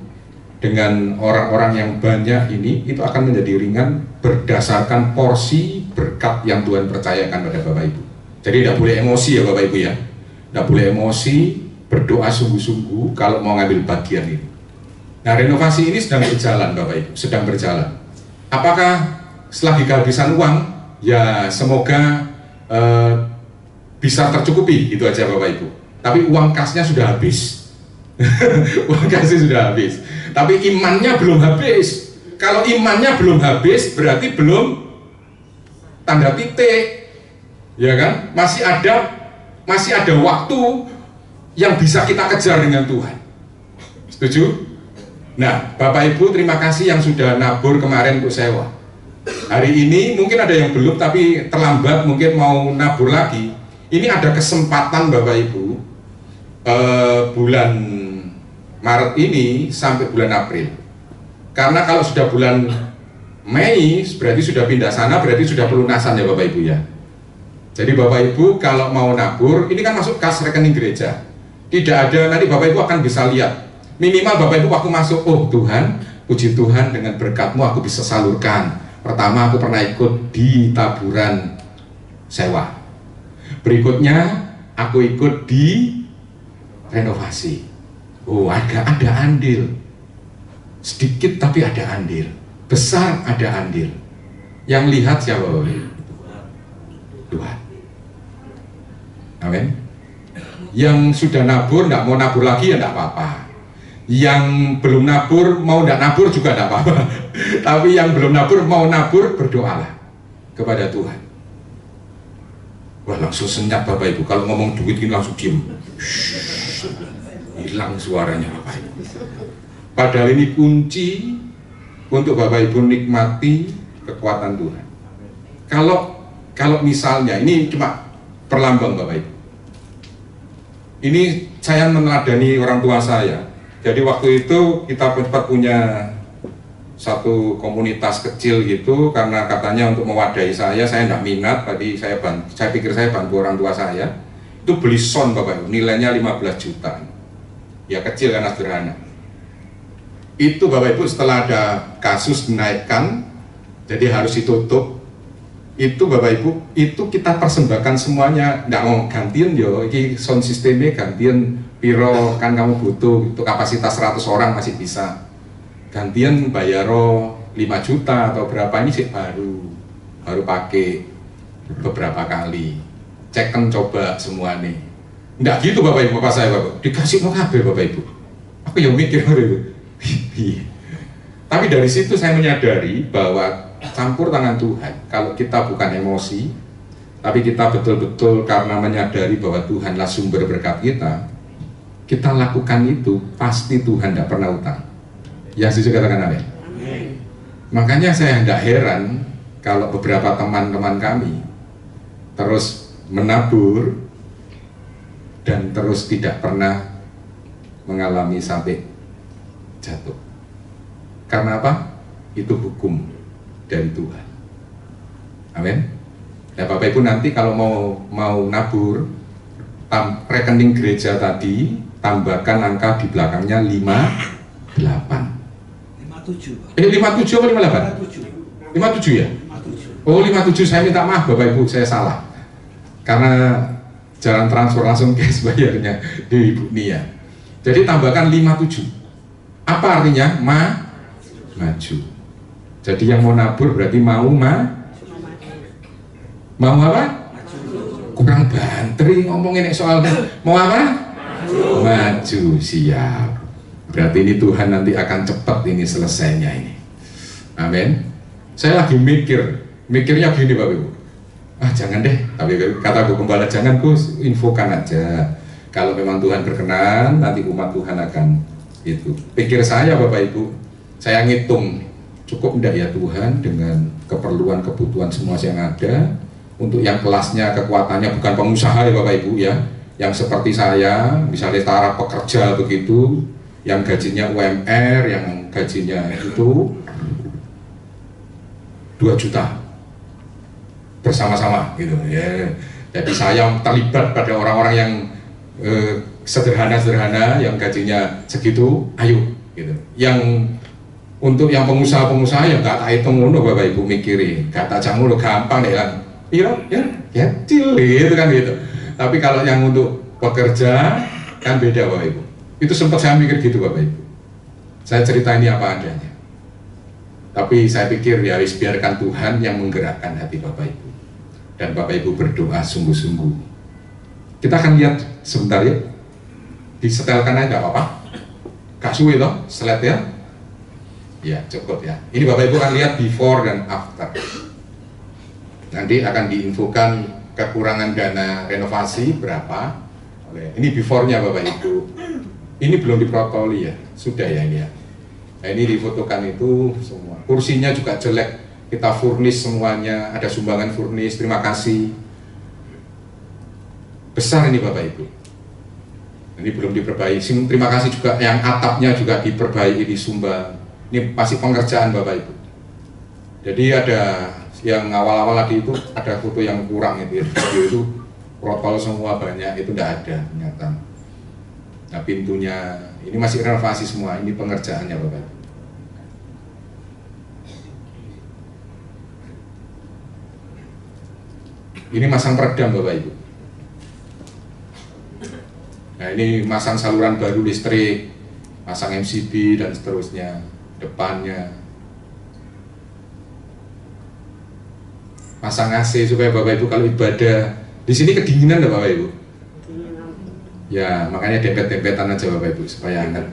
dengan orang-orang yang banyak ini, itu akan menjadi ringan berdasarkan porsi berkat yang Tuhan percayakan pada Bapak Ibu. Jadi tidak boleh emosi ya Bapak Ibu ya, tidak boleh emosi, berdoa sungguh-sungguh kalau mau ngambil bagian ini. Nah, renovasi ini sedang berjalan Bapak Ibu, sedang berjalan. Apakah setelah kehabisan uang? Ya semoga bisa tercukupi, gitu aja Bapak Ibu. Tapi uang kasnya sudah habis. Uang kasnya sudah habis. Tapi imannya belum habis. Kalau imannya belum habis, berarti belum tanda titik. Ya kan? Masih ada waktu yang bisa kita kejar dengan Tuhan. Setuju? Nah, Bapak Ibu terima kasih yang sudah nabur kemarin untuk sewa. Hari ini mungkin ada yang belum tapi terlambat mungkin mau nabur lagi. Ini ada kesempatan Bapak Ibu bulan Maret ini sampai bulan April. Karena kalau sudah bulan Mei berarti sudah pindah sana, berarti sudah pelunasan ya Bapak Ibu ya. Jadi Bapak Ibu kalau mau nabur, ini kan masuk kas rekening gereja. Tidak ada, nanti Bapak Ibu akan bisa lihat. Minimal Bapak Ibu waktu masuk, oh Tuhan, puji Tuhan dengan berkat-Mu aku bisa salurkan. Pertama aku pernah ikut di taburan sewa. Berikutnya aku ikut di renovasi. Oh ada andil. Sedikit tapi ada andil. Besar ada andil. Yang lihat siapa Bapak Ibu? Tuhan. Amin. Yang sudah nabur, tidak mau nabur lagi ya tidak apa-apa. Yang belum nabur, mau tidak nabur juga tidak apa-apa. Tapi yang belum nabur, mau nabur, berdoalah kepada Tuhan. Wah langsung senyap Bapak Ibu. Kalau ngomong duit ini langsung diem. Hilang suaranya Bapak Ibu. Padahal ini kunci untuk Bapak Ibu nikmati kekuatan Tuhan. Kalau misalnya, ini cuma perlambang Bapak Ibu. Ini saya meneladani orang tua saya. Jadi waktu itu kita sempat punya satu komunitas kecil gitu, karena katanya untuk mewadahi saya tidak minat. Tadi saya pikir saya bantu orang tua saya. Itu beli sound Bapak Ibu, nilainya 15 juta. Ya kecil karena sederhana. Itu Bapak Ibu setelah ada kasus dinaikkan, jadi harus ditutup. Itu Bapak Ibu, itu kita persembahkan semuanya, nggak mau gantian yo, ini sound sistemnya gantian piro kan kamu butuh, itu kapasitas 100 orang masih bisa. Gantian bayaro 5 juta atau berapa, ini sih baru pakai beberapa kali. Cekkan coba semua nih. Nggak gitu Bapak Ibu, Bapak saya Bapak, dikasih mau kabel Bapak Ibu. Aku yang mikir itu. Tapi dari situ saya menyadari bahwa campur tangan Tuhan, kalau kita bukan emosi, tapi kita betul-betul karena menyadari bahwa Tuhanlah sumber berkat kita lakukan itu, pasti Tuhan tidak pernah utang. Yang setuju katakan amin. Makanya saya tidak heran kalau beberapa teman-teman kami terus menabur dan terus tidak pernah mengalami sampai jatuh. Karena apa? Itu hukum dari Tuhan. Amin. Ya Bapak Ibu nanti kalau mau nabur, rekening gereja tadi tambahkan angka di belakangnya 58. 57. 57 apa 58? 57 ya? 57. Oh 57, saya minta maaf Bapak Ibu, saya salah. Karena jalan transfer langsung cash bayarnya di Ibu Nia. Jadi tambahkan 57. Apa artinya? Maju. Jadi yang mau nabur berarti mau apa? Kurang banteri ngomongin soal mau apa? Maju, siap. Berarti ini Tuhan nanti akan cepat ini selesainya ini. Amin. Saya lagi mikirnya gini Bapak Ibu. Jangan deh, tapi kata Gu Gembala jangan Gus, infokan aja. Kalau memang Tuhan berkenan, nanti umat Tuhan akan itu. Pikir saya Bapak Ibu, saya ngitung cukup enggak ya Tuhan dengan keperluan kebutuhan semua yang ada, untuk yang kelasnya kekuatannya bukan pengusaha ya Bapak Ibu ya, yang seperti saya misalnya para pekerja begitu, yang gajinya UMR, yang gajinya itu 2 juta bersama-sama gitu ya. Jadi saya terlibat pada orang-orang yang sederhana-sederhana yang gajinya segitu, ayo gitu. Yang untuk yang pengusaha-pengusaha yang gak tak hitung ngono Bapak Ibu mikiri, gak tak jam ngono gampang deh kan. Iya, ya kecil gitu kan gitu. Tapi kalau yang untuk pekerja kan beda Bapak Ibu. Itu sempat saya mikir gitu Bapak Ibu. Saya cerita ini apa adanya. Tapi saya pikir ya wis biarkan Tuhan yang menggerakkan hati Bapak Ibu. Dan Bapak Ibu berdoa sungguh-sungguh. Kita akan lihat sebentar ya. Disetelkan aja nggak apa-apa. Kak Suwi toh, slide ya. Ya cukup ya. Ini Bapak Ibu akan lihat before dan after. Nanti akan diinfokan kekurangan dana renovasi berapa. Ini before-nya Bapak Ibu. Ini belum diprotoli ya, sudah ya ini ya. Nah ini difotokan itu semua. Kursinya juga jelek, kita furnish semuanya, ada sumbangan furnish, terima kasih. Besar ini Bapak Ibu. Ini belum diperbaiki, terima kasih juga yang atapnya juga diperbaiki, disumbang. Ini pasti pengerjaan Bapak Ibu. Jadi ada yang awal-awal tadi itu ada foto yang kurang itu ya, video itu protol semua banyak, itu tidak ada ternyata. Nah pintunya ini masih renovasi semua, ini pengerjaannya Bapak. Ini masang peredam Bapak Ibu. Nah ini masang saluran baru listrik, masang MCB dan seterusnya, depannya. Masang AC supaya Bapak Ibu kalau ibadah di sini kedinginan Bapak Ibu. Ya, makanya dempet-dempetan aja Bapak Ibu supaya hangat.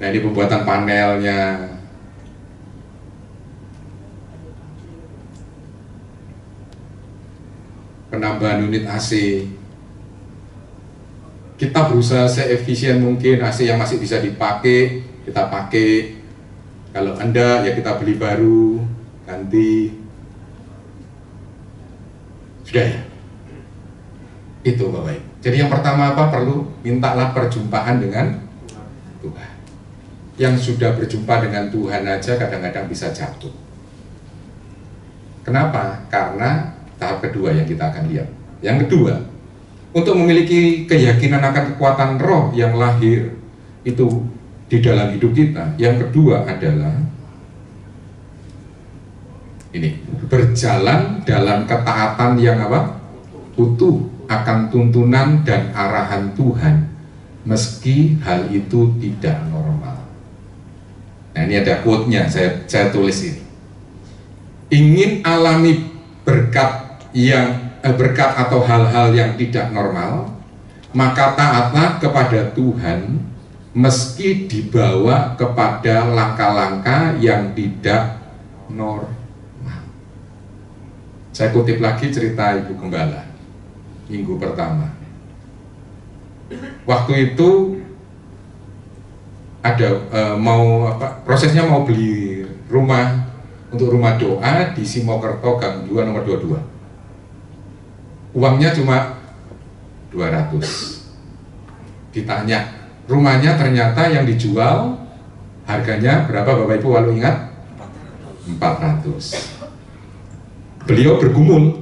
Nah, ini pembuatan panelnya. Penambahan unit AC. Kita berusaha seefisien mungkin AC yang masih bisa dipakai, kita pakai. Kalau Anda ya kita beli baru, ganti. Sudah ya? Itu Bapak Ibu. Jadi yang pertama apa? Perlu mintalah perjumpaan dengan Tuhan. Yang sudah berjumpa dengan Tuhan aja kadang-kadang bisa jatuh. Kenapa? Karena tahap kedua yang kita akan lihat. Yang kedua, untuk memiliki keyakinan akan kekuatan roh yang lahir itu di dalam hidup kita. Yang kedua adalah ini, berjalan dalam ketaatan yang apa? Utuh akan tuntunan dan arahan Tuhan meski hal itu tidak normal. Nah ini ada quote-nya, saya tulis ini. Ingin alami berkat atau hal-hal yang tidak normal, maka taatlah kepada Tuhan meski dibawa kepada langkah-langkah yang tidak normal. Saya kutip lagi cerita Ibu Gembala minggu pertama. Waktu itu ada prosesnya mau beli rumah untuk rumah doa di Simokerto Gang 2 nomor 22. Uangnya cuma 200. Ditanya, rumahnya ternyata yang dijual harganya berapa Bapak Ibu kalau ingat? 400. Beliau bergumul.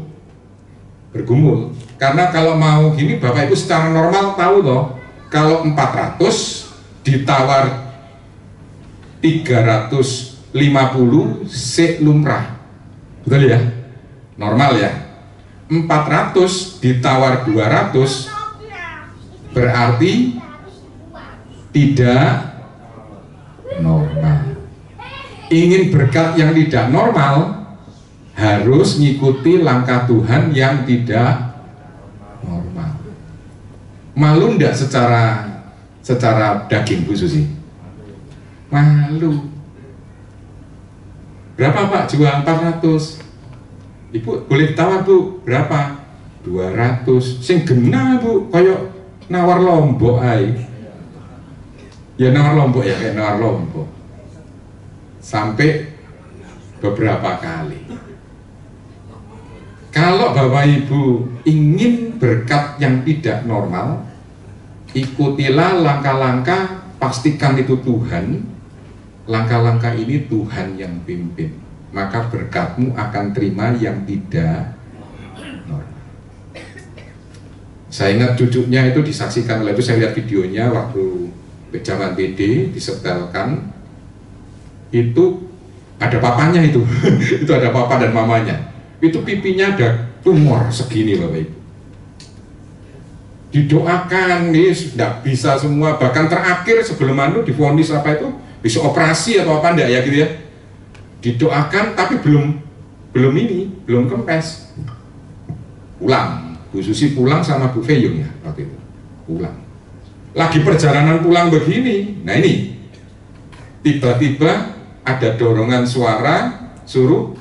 Karena kalau mau gini Bapak Ibu secara normal tahu loh, kalau 400 ditawar 350 lumrah. Betul ya? Normal ya? 400 ditawar 200 berarti tidak normal. Ingin berkat yang tidak normal harus ngikuti langkah Tuhan yang tidak normal. Malu ndak secara daging Bu Susi? Malu. Berapa Pak jual 400? Ibu boleh tawar Bu, berapa? 200. Sing genah Bu, kayak nawar lombok ae. Ya nawar lombok ya, kayak nawar lombok. Sampai beberapa kali. Kalau Bapak Ibu ingin berkat yang tidak normal, ikutilah langkah-langkah, pastikan itu Tuhan. Langkah-langkah ini Tuhan yang pimpin. Maka berkatmu akan terima yang tidak normal. Saya ingat cucunya itu disaksikan oleh itu, saya lihat videonya waktu zaman PD disetelkan, itu ada papanya itu. Itu ada papa dan mamanya. Itu pipinya ada tumor segini Bapak Ibu. Didoakan nih, tidak bisa semua, bahkan terakhir sebelum divonis apa itu, bisa operasi atau apa enggak ya gitu ya. Didoakan tapi belum kempes. Pulang, Bu Susi pulang sama Bu Feyung ya waktu itu. Pulang. Lagi perjalanan pulang begini. Nah ini tiba-tiba ada dorongan suara suruh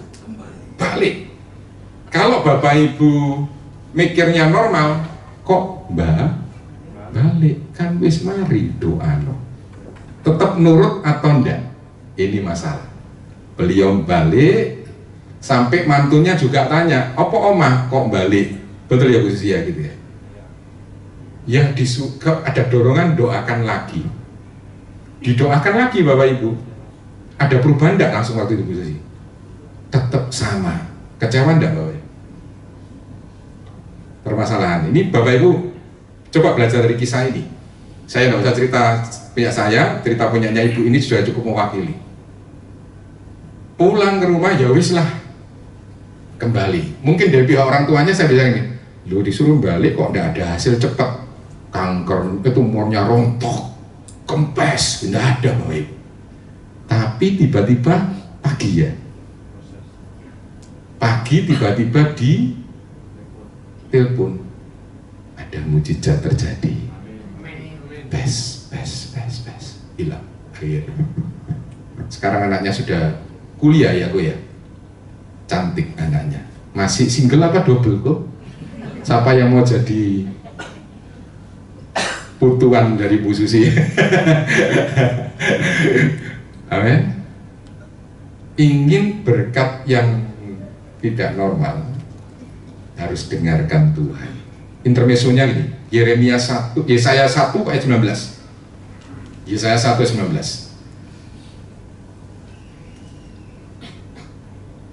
balik. Kalau Bapak Ibu mikirnya normal, kok Mbak balik? Kan wis mari doa no. Tetap nurut atau enggak? Ini masalah. Beliau balik sampai mantunya juga tanya, apa omah kok balik? Betul ya Bu Susi ya gitu ya. Ya ada dorongan doakan lagi. Didoakan lagi Bapak Ibu. Ada perubahan enggak langsung waktu itu Bu Susi? Tetap sama. Kecewa enggak Bapak Ibu? Permasalahan ini Bapak Ibu coba belajar dari kisah ini. Saya nggak usah cerita punya saya, cerita punyanya Ibu ini sudah cukup mewakili. Pulang ke rumah ya wis lah, kembali. Mungkin dari pihak orang tuanya saya bilang ini, lu disuruh balik kok nggak ada hasil cepat, kanker, tumornya rontok, kempes, nggak ada Bapak Ibu. Tapi tiba-tiba pagi tiba-tiba di telepon, ada mujizat terjadi. Bes, hilang. Sekarang anaknya sudah kuliah ya Bu ya. Cantik anaknya. Masih single apa double kok? Siapa yang mau jadi putuan dari Bu Susi? Amin. Ingin berkat yang tidak normal, harus dengarkan Tuhan. Intermesonya ini Yesaya 1 ayat 19. Yesaya 1 ayat 19.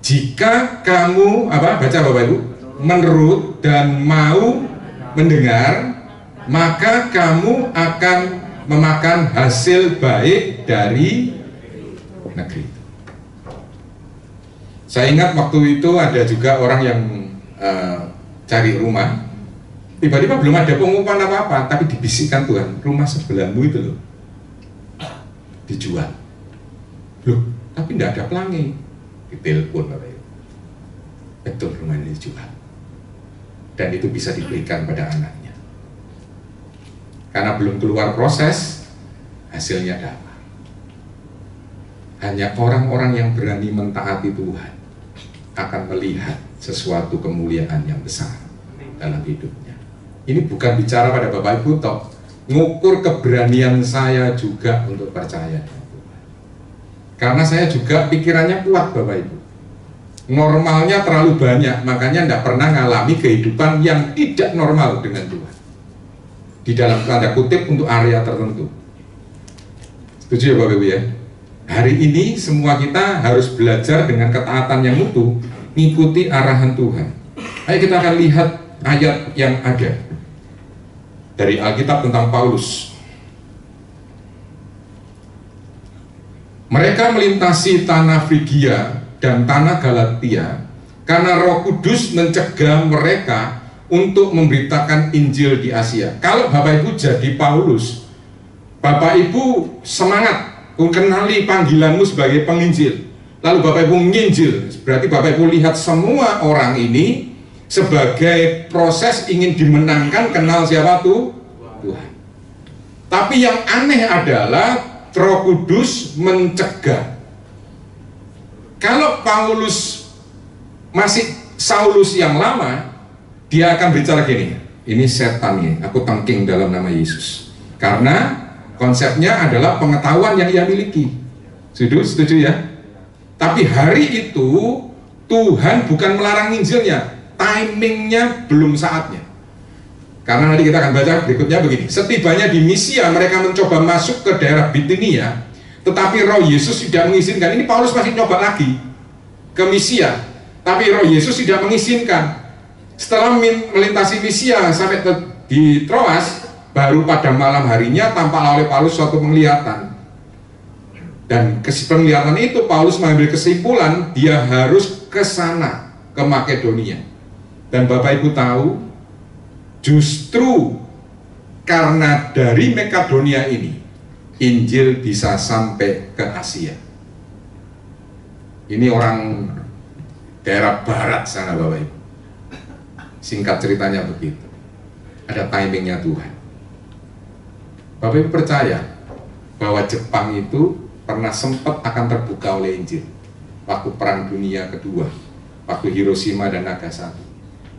Jika kamu baca Bapak Ibu, menurut dan mau mendengar, maka kamu akan memakan hasil baik dari negeri. Saya ingat waktu itu ada juga orang yang cari rumah, tiba-tiba belum ada pengumuman apa-apa, tapi dibisikkan Tuhan, rumah sebelahmu itu loh dijual. Loh, tapi tidak ada pelangi. Ditelepon Bapak Ibu, betul rumah ini dijual, dan itu bisa diberikan pada anaknya. Karena belum keluar proses, hasilnya dapat. Hanya orang-orang yang berani mentaati Tuhan akan melihat sesuatu kemuliaan yang besar dalam hidupnya. Ini bukan bicara pada Bapak Ibu toh, ngukur keberanian saya juga untuk percaya dengan Tuhan. Karena saya juga pikirannya kuat Bapak Ibu. Normalnya terlalu banyak, makanya tidak pernah ngalami kehidupan yang tidak normal dengan Tuhan. Di dalam tanda kutip untuk area tertentu. Setuju ya Bapak Ibu ya? Hari ini semua kita harus belajar dengan ketaatan yang utuh, mengikuti arahan Tuhan. Ayo kita akan lihat ayat yang ada dari Alkitab tentang Paulus. Mereka melintasi tanah Frigia dan tanah Galatia karena Roh Kudus mencegah mereka untuk memberitakan Injil di Asia. Kalau Bapak Ibu jadi Paulus, Bapak Ibu semangat kenali panggilanmu sebagai penginjil. Lalu Bapak Ibu menginjil, berarti Bapak Ibu lihat semua orang ini sebagai proses ingin dimenangkan kenal siapa tuh? Tuhan. Tapi yang aneh adalah Roh Kudus mencegah. Kalau Paulus masih Saulus yang lama, dia akan bicara gini, ini setan nih, aku tangking dalam nama Yesus. Karena konsepnya adalah pengetahuan yang ia miliki. Setuju ya? Tapi hari itu Tuhan bukan melarang Injilnya, timingnya belum saatnya. Karena nanti kita akan baca berikutnya begini. Setibanya di Misia, mereka mencoba masuk ke daerah Bitinia, tetapi Roh Yesus tidak mengizinkan. Ini Paulus masih coba lagi ke Misia, tapi Roh Yesus tidak mengizinkan. Setelah melintasi Misia sampai di Troas, Baru pada malam harinya tampaklah oleh Paulus suatu penglihatan. Dan penglihatan itu Paulus mengambil kesimpulan dia harus ke sana, ke Makedonia. Dan Bapak Ibu tahu, justru karena dari Makedonia ini Injil bisa sampai ke Asia. Ini orang daerah barat sana Bapak Ibu. Singkat ceritanya begitu. Ada timingnya Tuhan. Bapak Ibu percaya bahwa Jepang itu pernah sempat akan terbuka oleh Injil waktu Perang Dunia Kedua, waktu Hiroshima dan Nagasaki.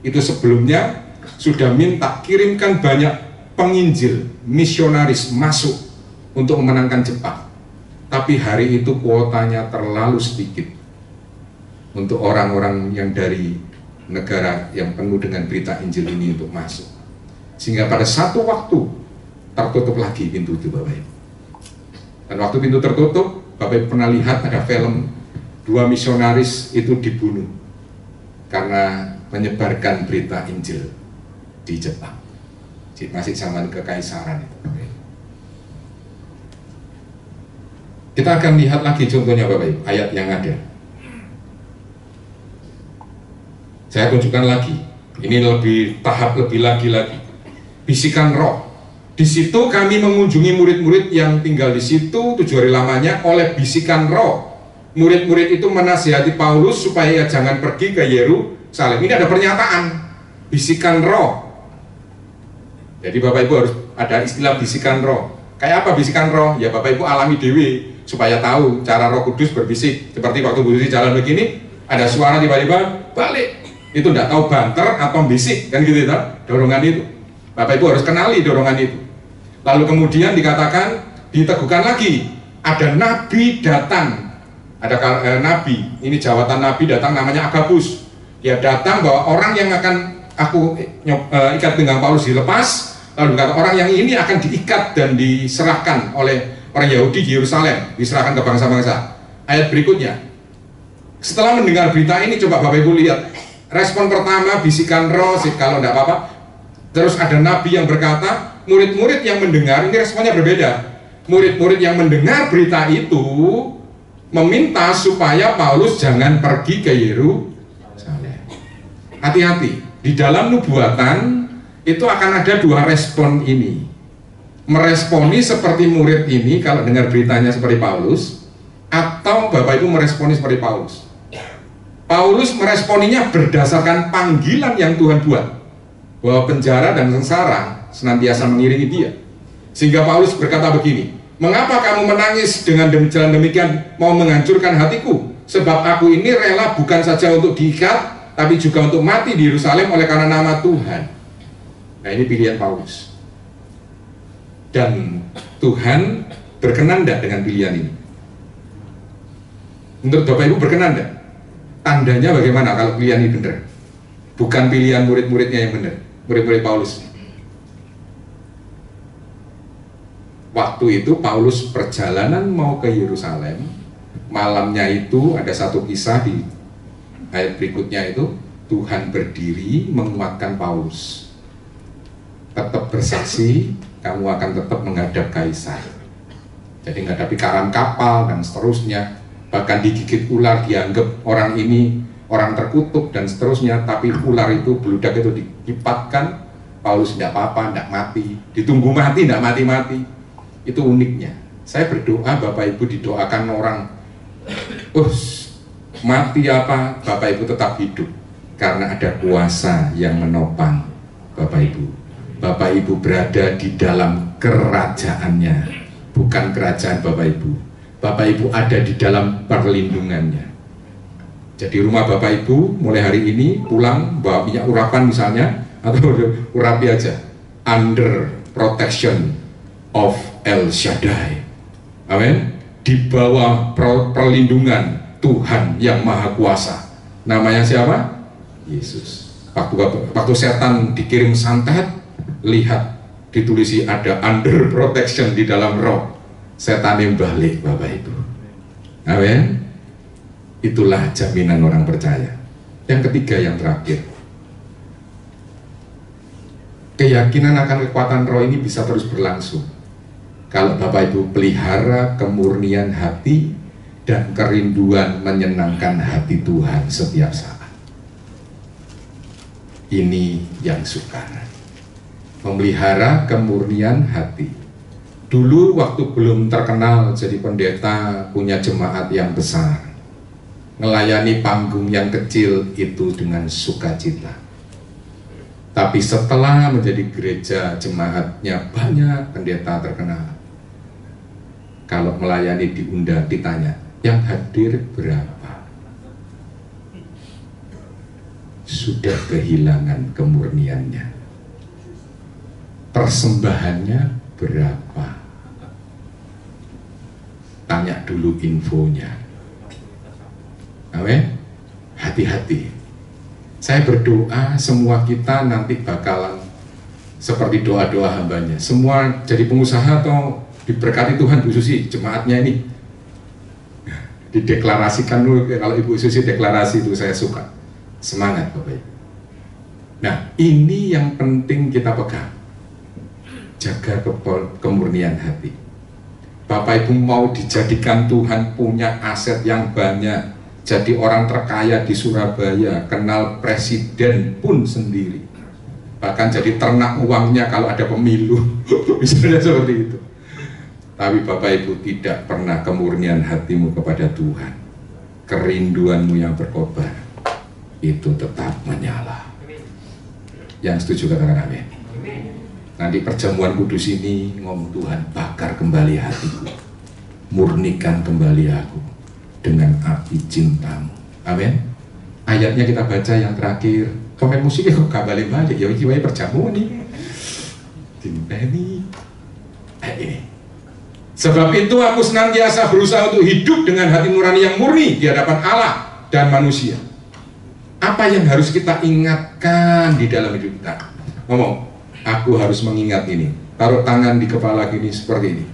Itu sebelumnya sudah minta kirimkan banyak penginjil, misionaris masuk untuk memenangkan Jepang. Tapi hari itu kuotanya terlalu sedikit untuk orang-orang yang dari negara yang penuh dengan berita Injil ini untuk masuk. Sehingga pada satu waktu tertutup lagi pintu itu Bapak Ibu. Dan waktu pintu tertutup, Bapak Ibu pernah lihat ada film 2 misionaris itu dibunuh karena menyebarkan berita Injil di Jepang. Masih zaman kekaisaran itu. Kita akan lihat lagi contohnya Bapak Ibu, ayat yang ada. Saya tunjukkan lagi. Ini lebih tahap lebih lagi. Bisikan roh. Di situ kami mengunjungi murid-murid yang tinggal di situ 7 hari lamanya oleh bisikan roh. Murid-murid itu menasihati Paulus supaya ia jangan pergi ke Yerusalem. Ini ada pernyataan bisikan roh. Jadi Bapak Ibu harus ada istilah bisikan roh. Kayak apa bisikan roh? Ya Bapak Ibu alami dewi supaya tahu cara Roh Kudus berbisik. Seperti waktu Bu Susi jalan begini, ada suara tiba-tiba balik. Itu tidak tahu banter atau bisik kan gitu ya, dorongan itu. Bapak Ibu harus kenali dorongan itu. Lalu kemudian dikatakan, diteguhkan lagi, ada nabi datang. Ada nabi, ini jawatan nabi datang namanya Agabus. Dia datang bahwa orang yang akan aku ikat pinggang Paulus dilepas, lalu kata orang yang ini akan diikat dan diserahkan oleh orang Yahudi di Yerusalem, diserahkan ke bangsa-bangsa. Ayat berikutnya, setelah mendengar berita ini, coba Bapak Ibu lihat, respon pertama bisikan roh, kalau tidak apa-apa. Terus ada nabi yang berkata, murid-murid yang mendengar, ini responnya berbeda. Murid-murid yang mendengar berita itu meminta supaya Paulus jangan pergi ke Yerusalem. Hati-hati, di dalam nubuatan itu akan ada 2 respon ini. Meresponi seperti murid ini kalau dengar beritanya seperti Paulus, atau Bapak Ibu meresponi seperti Paulus. Paulus meresponinya berdasarkan panggilan yang Tuhan buat, bahwa penjara dan sengsara senantiasa mengiringi dia. Sehingga Paulus berkata begini, mengapa kamu menangis dengan jalan demikian mau menghancurkan hatiku? Sebab aku ini rela bukan saja untuk diikat, tapi juga untuk mati di Yerusalem oleh karena nama Tuhan. Nah ini pilihan Paulus. Dan Tuhan berkenan tidak dengan pilihan ini? Menurut Bapak Ibu berkenan tidak? Tandanya bagaimana kalau pilihan ini benar? Bukan pilihan murid-muridnya yang benar, murid-murid Paulus. Waktu itu Paulus perjalanan mau ke Yerusalem. Malamnya itu ada satu kisah di ayat berikutnya itu, Tuhan berdiri menguatkan Paulus. Tetap bersaksi, kamu akan tetap menghadap kaisar. Jadi menghadapi karam kapal dan seterusnya. Bahkan digigit ular, dianggap orang ini orang terkutuk dan seterusnya. Tapi ular itu, beludak itu dikipatkan, Paulus tidak apa-apa, tidak mati. Ditunggu mati, tidak mati-mati. Itu uniknya. Saya berdoa Bapak Ibu didoakan orang, mati apa, Bapak Ibu tetap hidup. Karena ada kuasa yang menopang Bapak Ibu. Bapak Ibu berada di dalam kerajaannya, bukan kerajaan Bapak Ibu. Bapak Ibu ada di dalam perlindungannya. Jadi rumah Bapak Ibu mulai hari ini pulang bawa minyak urapan misalnya, atau urapi aja, under protection of El Shaddai. Amin. Di bawah perlindungan Tuhan yang Maha Kuasa. Namanya siapa? Yesus. Waktu setan dikirim santet, lihat ditulisi ada under protection di dalam roh. Setan yang balik Bapak Ibu. Amin. Itulah jaminan orang percaya. Yang ketiga, yang terakhir, keyakinan akan kekuatan roh ini bisa terus berlangsung kalau Bapak Ibu pelihara kemurnian hati dan kerinduan menyenangkan hati Tuhan setiap saat. Ini yang sukar, memelihara kemurnian hati. Dulu waktu belum terkenal jadi pendeta, punya jemaat yang besar, melayani panggung yang kecil itu dengan sukacita. Tapi setelah menjadi gereja, jemaatnya banyak, pendeta terkenal, kalau melayani diundang, ditanya, yang hadir berapa? Sudah kehilangan kemurniannya. Persembahannya berapa? Tanya dulu infonya. Amin. Hati-hati. Saya berdoa semua kita nanti bakalan seperti doa-doa hambanya. Semua jadi pengusaha atau diberkati Tuhan Bu Susi, jemaatnya ini. Dideklarasikan dulu, kalau Ibu Susi deklarasi itu saya suka. Semangat Bapak Ibu. Nah, ini yang penting kita pegang. Jaga kemurnian hati. Bapak Ibu mau dijadikan Tuhan punya aset yang banyak, jadi orang terkaya di Surabaya, kenal presiden pun sendiri, bahkan jadi ternak uangnya kalau ada pemilu, misalnya seperti itu. Tapi Bapak Ibu tidak pernah kemurnian hatimu kepada Tuhan, kerinduanmu yang berkobar itu tetap menyala. Yang setuju katakan amin. Nanti perjamuan kudus ini ngomong, Tuhan bakar kembali hatiku, murnikan kembali aku dengan api cintamu. Amin. Ayatnya kita baca yang terakhir. Pemain musiknya kok gak balik-balik, ya ini perjamuan nih. Ini. Sebab itu aku senantiasa berusaha untuk hidup dengan hati nurani yang murni di hadapan Allah dan manusia. Apa yang harus kita ingatkan di dalam hidup kita? Ngomong, aku harus mengingat ini. Taruh tangan di kepala gini seperti ini.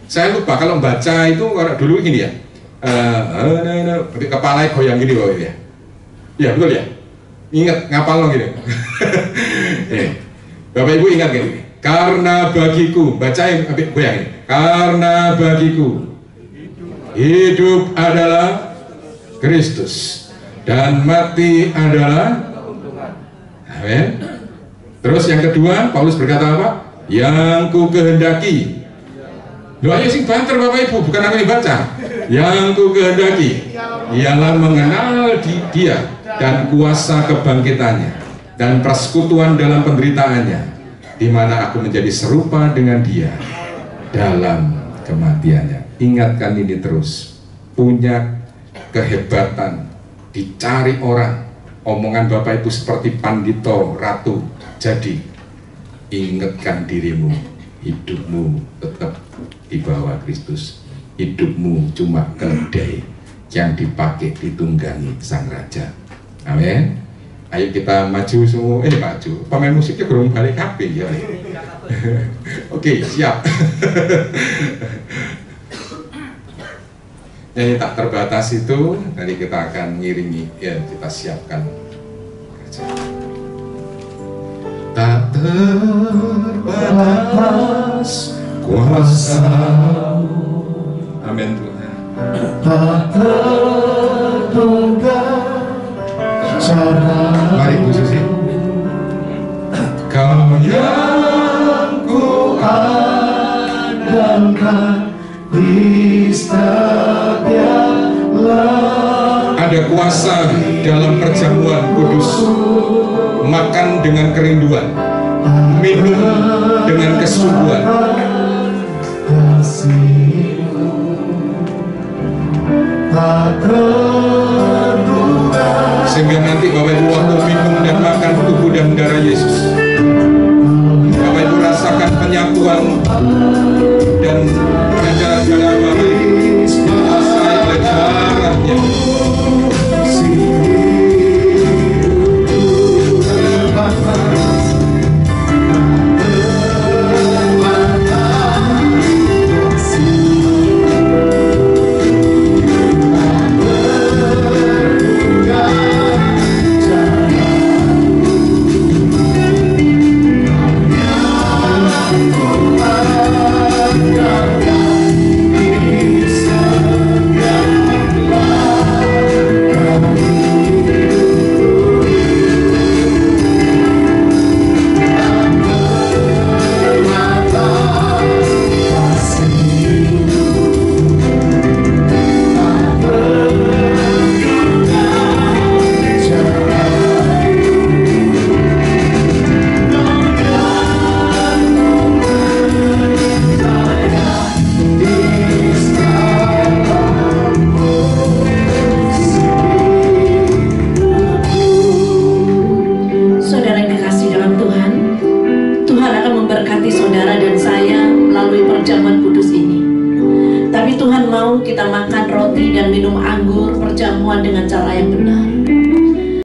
Saya lupa kalau baca itu dulu gini ya. Kepalanya goyang gini loh ya. Ya betul ya. Ingat ngapal lo gini. Bapak Ibu ingat gini. Karena bagiku, bacain goyang ini. Karena bagiku hidup adalah Kristus dan mati adalah amin. Terus yang kedua, Paulus berkata apa? Yang ku kehendaki. Loh ayo sing banter Bapak Ibu, bukan aku yang baca. Yang ku kehendaki ialah mengenal Dia dan kuasa kebangkitannya dan persekutuan dalam penderitaannya, di mana aku menjadi serupa dengan Dia dalam kematiannya. Ingatkan ini terus. Punya kehebatan, dicari orang. Omongan Bapak Ibu seperti pandito, ratu. Jadi ingatkan dirimu, hidupmu tetap di bawah Kristus. Hidupmu cuma keledai yang dipakai ditunggangi sang raja. Amin. Ayo kita maju semua. Maju. Pemain musiknya belum balik HP ya. Oke, siap. Nyanyi tak terbatas itu nanti kita akan ngiringi ya, kita siapkan. Tak terbatas kuasa-Mu. Amin Tuhan. Tak terduga cara. Mari Bu Susi. Kau yang ku andalkan di setiap langkah. Ada kuasa dalam perjamuan kudus. Makan dengan kerinduan, minum dengan kesungguhan. Sehingga nanti Bapak Ibu waktu minum dan makan tubuh dan darah Yesus, Bapak Ibu rasakan penyatuan dan darah Bapak Ibu dikuasai oleh darahnya. Tuhan Kudus ini. Tapi Tuhan mau kita makan roti dan minum anggur perjamuan dengan cara yang benar.